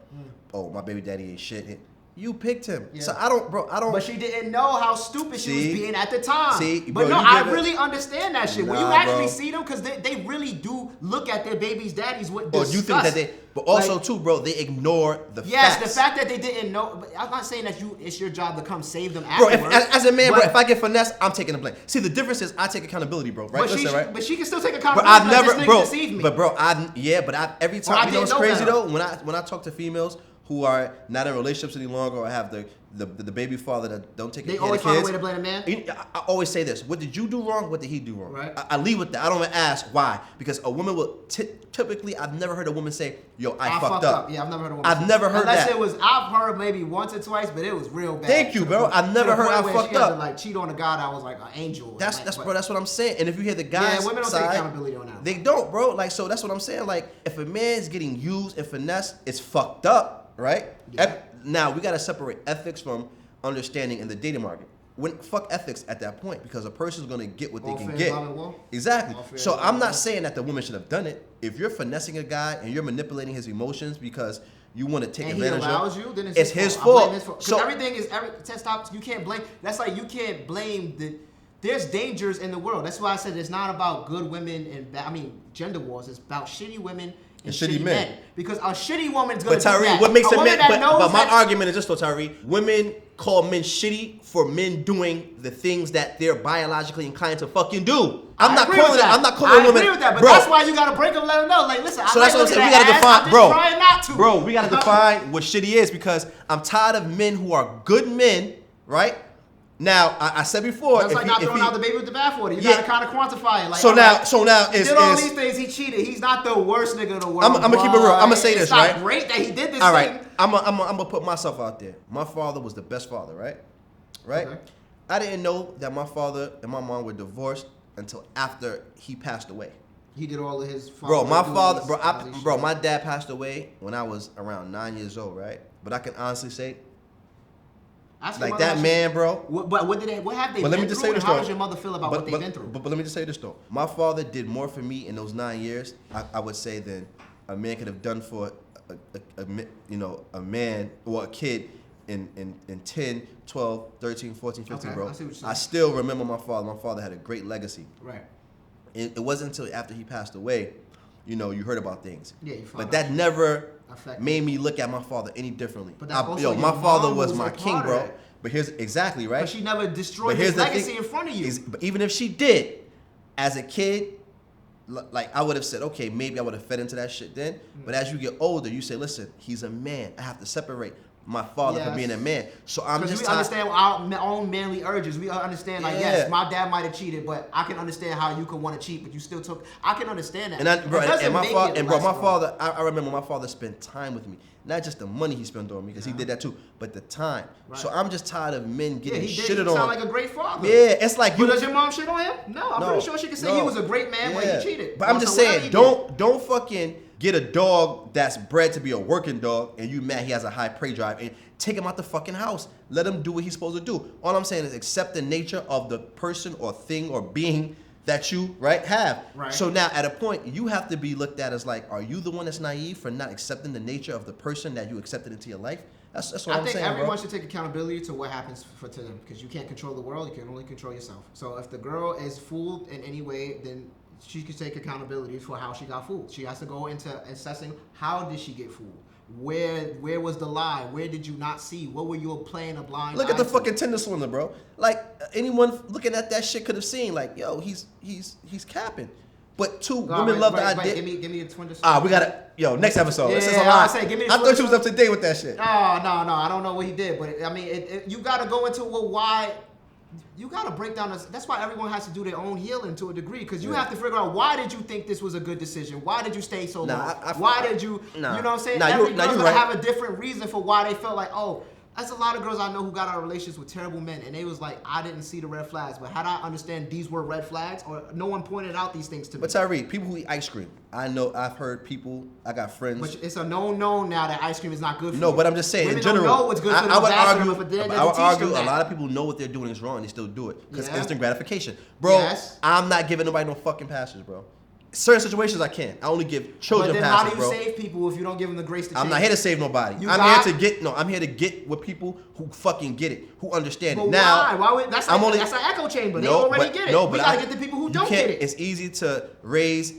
Oh, my baby daddy ain't shit. You picked him. Yeah. So I don't. But she didn't know how stupid she was being at the time. But no, I really understand that shit. When you actually see them, because they really do look at their baby's daddies with disgust. Or you think that they, but also too, bro, they ignore the facts. Yes, the fact that they didn't know. But I'm not saying that it's your job to come save them afterwards. Bro, as a man, bro, if I get finessed, I'm taking the blame. See, the difference is I take accountability, bro. Right? But she can still take accountability. But I've never, bro. Deceived me. But bro, every time, you know what's crazy though? When I talk to females who are not in relationships any longer, or have the baby father that don't take care of kids. They always find a way to blame a man? I always say this. What did you do wrong? What did he do wrong? Right. I leave with that. I don't even ask why. Because a woman will typically, I've never heard a woman say, yo, I fucked up. Yeah, I've never heard a woman I've never heard that. I've heard maybe once or twice, but it was real bad. Thank you, bro. I've never heard I fucked up. To, like, cheat on a guy that was like an angel. That's what I'm saying. And if you hear the guys women don't take accountability on that. They don't, bro. Like, so that's what I'm saying. Like, if a man's getting used and finessed, it's fucked up, right? Yeah. Now, we got to separate ethics from understanding in the dating market. Fuck ethics at that point, because a person's going to get what they can get. Exactly. So I'm not saying that the woman should have done it. If you're finessing a guy and you're manipulating his emotions because you want to take advantage of him, he allows you, then it's his fault. So everything is stop. You can't blame. That's like you can't blame the. There's dangers in the world. That's why I said it's not about good women and gender wars. It's about shitty women and shitty men. Because a shitty woman's gonna do that. But Tyree, what makes a man? But my argument is this, though, Tyree. Women call men shitty for men doing the things that they're biologically inclined to fucking do. I'm not calling women. I agree with that, but that's why you gotta break them, let them know. Like, listen, so that's what I'm saying. We gotta define, trying not to. Bro, we gotta define what shitty is, because I'm tired of men who are good men, right? Now, I said before, it's like not throwing out the baby with the bathwater. You gotta kind of quantify it. Like, so now, he did all these things. He cheated. He's not the worst nigga in the world. I'm gonna keep it real. I'm gonna say this, right? It's not great that he did this. All right, I'm gonna put myself out there. My father was the best father, right? Okay. I didn't know that my father and my mom were divorced until after he passed away. He did all of his. My dad passed away when I was around 9 years old, right? But I can honestly say, like that man, bro. What have they been through? How does your mother feel about what they've been through? But let me just say this though. My father did more for me in those 9 years, I would say, than a man could have done for a man or a kid in 10, 12, 13, 14, 15, Okay, bro. I see what you're saying. I still remember my father. My father had a great legacy. Right. It wasn't until after he passed away, you heard about things. Yeah, you found but out. that never Affected. made me look at my father any differently. But that's also my your father mom was was my a king, part of bro. it. But here's exactly right. But she never destroyed But here's his the legacy thing, in front of you. but even if she did, as a kid, like I would have said, okay, maybe I would have fed into that shit then. But as you get older, you say, listen, he's a man. I have to separate my father from being a man. So I'm just we understand our own manly urges. We understand, like, yes, my dad might have cheated, but I can understand how you could want to cheat, but you still took. I can understand that. And my father, I remember my father spent time with me. Not just the money he spent on me, because he did that too, but the time. Right. So I'm just tired of men getting shitted on. He sound like a great father. Yeah, it's like But does your mom shit on him? No, I'm pretty sure she can say he was a great man, but he cheated. But I'm just saying, don't fucking get a dog that's bred to be a working dog and you mad he has a high prey drive and take him out the fucking house. Let him do what he's supposed to do. All I'm saying is accept the nature of the person or thing or being that you have. Right. So now at a point you have to be looked at as like, are you the one that's naive for not accepting the nature of the person that you accepted into your life? That's what I'm saying, I think everyone bro. should take accountability to what happens to them, because you can't control the world, you can only control yourself. So if the girl is fooled in any way, then she can take accountability for how she got fooled. She has to go into assessing, how did she get fooled? Where was the lie? Where did you not see? What were you playing a blind eye? Look at the fucking Tinder swindler, bro. Like anyone looking at that shit could have seen, like, yo, he's capping. But women love the idea. Give me a Tinder swindler. We gotta next episode. Yeah, this is a lot. give me the I thought you was up to date with that shit. No, I don't know what he did, but I mean, you gotta go into why. You gotta break down this. That's why everyone has to do their own healing to a degree, because you have to figure out, why did you think this was a good decision? Why did you stay so long? Why did you? You know what I'm saying? Every girl's gonna have a different reason for why they felt like, oh. That's a lot of girls I know who got out of relationships with terrible men, and they was like, I didn't see the red flags, but had I understand these were red flags, or no one pointed out these things to me. But Tyree, people who eat ice cream, I've heard people, I got friends. But it's a known now that ice cream is not good for you. No, but I'm just saying, Women in general, don't know what's good for them. I would argue a a lot of people know what they're doing is wrong and they still do it because instant gratification. Bro, I'm not giving nobody no fucking passes, bro. Certain situations I can. I only give children passes, bro. How do you save people if you don't give them the grace to change? I'm not here to save nobody. I'm here to get with people who fucking get it, who understand it. Now, why? That's an echo chamber. They already get it. We gotta get the people who don't get it. It's easy to raise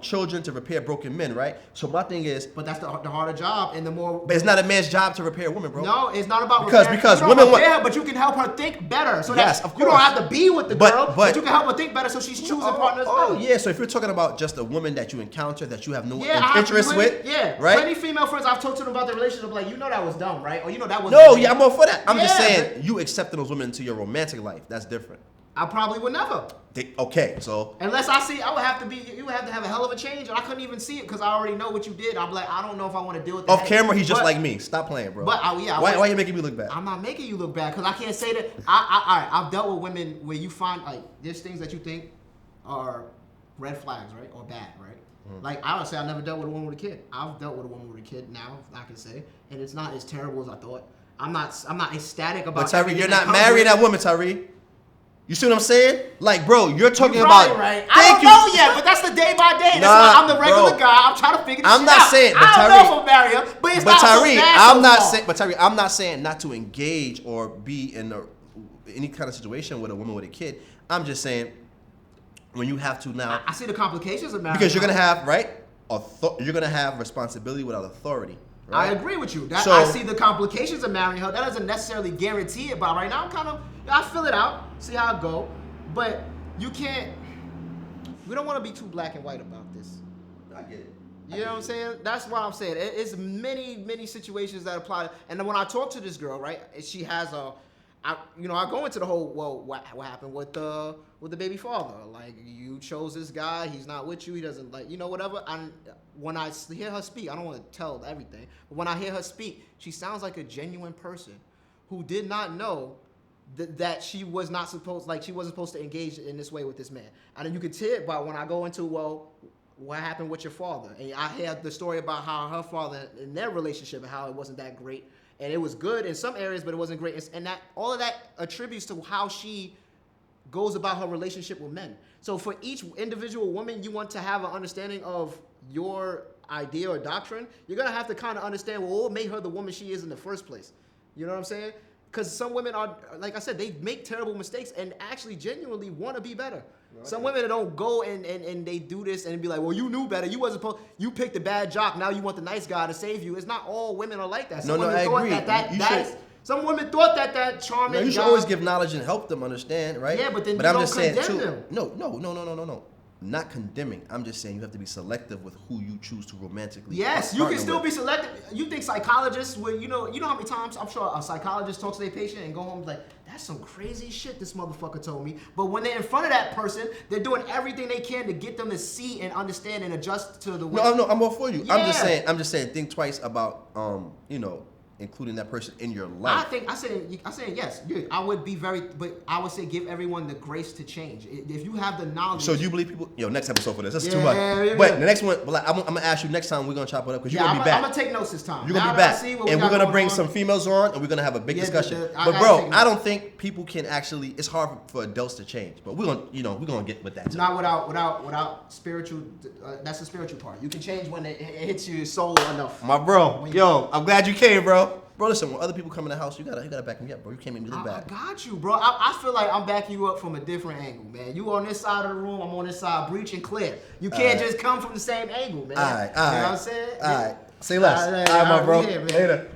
children to repair broken men, right? So my thing is, but that's the harder job, and the more. But it's not a man's job to repair a woman, bro. No, it's not about because women want her, but you can help her think better. So yes, that of course. You don't have to be with the girl, but you can help her think better, so she's choosing partners. Oh yeah, so if you're talking about just a woman that you encounter that you have no interest with, right? Plenty female friends I've talked to them about their relationship, like, that was dumb, right? Or that was. No, I'm all for that. I'm just saying, you accepting those women into your romantic life, that's different. I probably would never. Okay, so unless you would have to have a hell of a change, and I couldn't even see it because I already know what you did. I'm like, I don't know if I want to deal with that. Off camera, he's just like me. Stop playing, bro. But why are you making me look bad? I'm not making you look bad because I can't say that. I've dealt with women where you find like there's things that you think are red flags, right, or bad, right? Like I would say, I never dealt with a woman with a kid. I've dealt with a woman with a kid now, I can say, and it's not as terrible as I thought. I'm not ecstatic about. But Tyree, you're not marrying that woman, Tyree. You see what I'm saying? Like, bro, you're talking about. Right. I don't know yet, but that's the day by day. That's why I'm the regular guy. I'm trying to figure this shit out. I'm not saying, but I don't know if I'm marrying her, but it's not so bad. Tyree, I'm not saying not to engage or be in any kind of situation with a woman with a kid. I'm just saying when you have to now. I see the complications of marriage. Because you're gonna have you're gonna have responsibility without authority. Right? I agree with you. I see the complications of marrying her. That doesn't necessarily guarantee it, but right now I fill it out, see how it go. But you can't. We don't want to be too black and white about this. I get it. You know what I'm saying? That's what I'm saying. It's many situations that apply. And then when I talk to this girl, right, she has I go into the whole, what happened with the baby father? Like, you chose this guy, he's not with you, he doesn't whatever. And when I hear her speak, I don't want to tell everything, but when I hear her speak, she sounds like a genuine person who did not know that she wasn't supposed to engage in this way with this man. And then you could tell by when I go into, what happened with your father? And I hear the story about how her father in their relationship and how it wasn't that great. And it was good in some areas, but it wasn't great. And that all of that attributes to how she goes about her relationship with men. So for each individual woman, you want to have an understanding of your idea or doctrine, you're going to have to kind of understand, what made her the woman she is in the first place. You know what I'm saying? Because some women are, like I said, they make terrible mistakes and actually genuinely want to be better. No, some women don't go and they do this and be like, well, you knew better. You wasn't supposed. You picked a bad jock. Now you want the nice guy to save you. It's not all women are like that. Some women I agree. Some women thought that charming. No, you should always give knowledge and help them understand, right? Yeah, but then I'm just saying too. Them. No. Not condemning. I'm just saying you have to be selective with who you choose to romantically. Yes, you can still be selective. You think psychologists would, you know how many times I'm sure a psychologist talks to their patient and go home like, that's some crazy shit this motherfucker told me. But when they're in front of that person, they're doing everything they can to get them to see and understand and adjust to the way. No, I'm all for you. Yeah. I'm just saying, think twice about, including that person in your life. I said yes. I would be but I would say give everyone the grace to change. If you have the knowledge. So you believe people? Next episode for this. That's too much. Yeah. Wait, the next one. I'm gonna ask you next time. We're gonna chop it up because you're gonna be back. I'm gonna take notes this time. You're gonna be back, and we're gonna bring some females on, and we're gonna have a big discussion. But bro, I don't think people can actually. It's hard for adults to change, but we're gonna get with that. Not without spiritual. That's the spiritual part. You can change when it hits your soul enough. My bro, I'm glad you came, bro. Bro, listen, when other people come in the house, you gotta back me up, bro. You can't make me look bad. I got you, bro. I feel like I'm backing you up from a different angle, man. You on this side of the room, I'm on this side, breach and clear. You can't just come from the same angle, man. All right. You know what I'm saying? All right. Say less. All right, my bro. Later.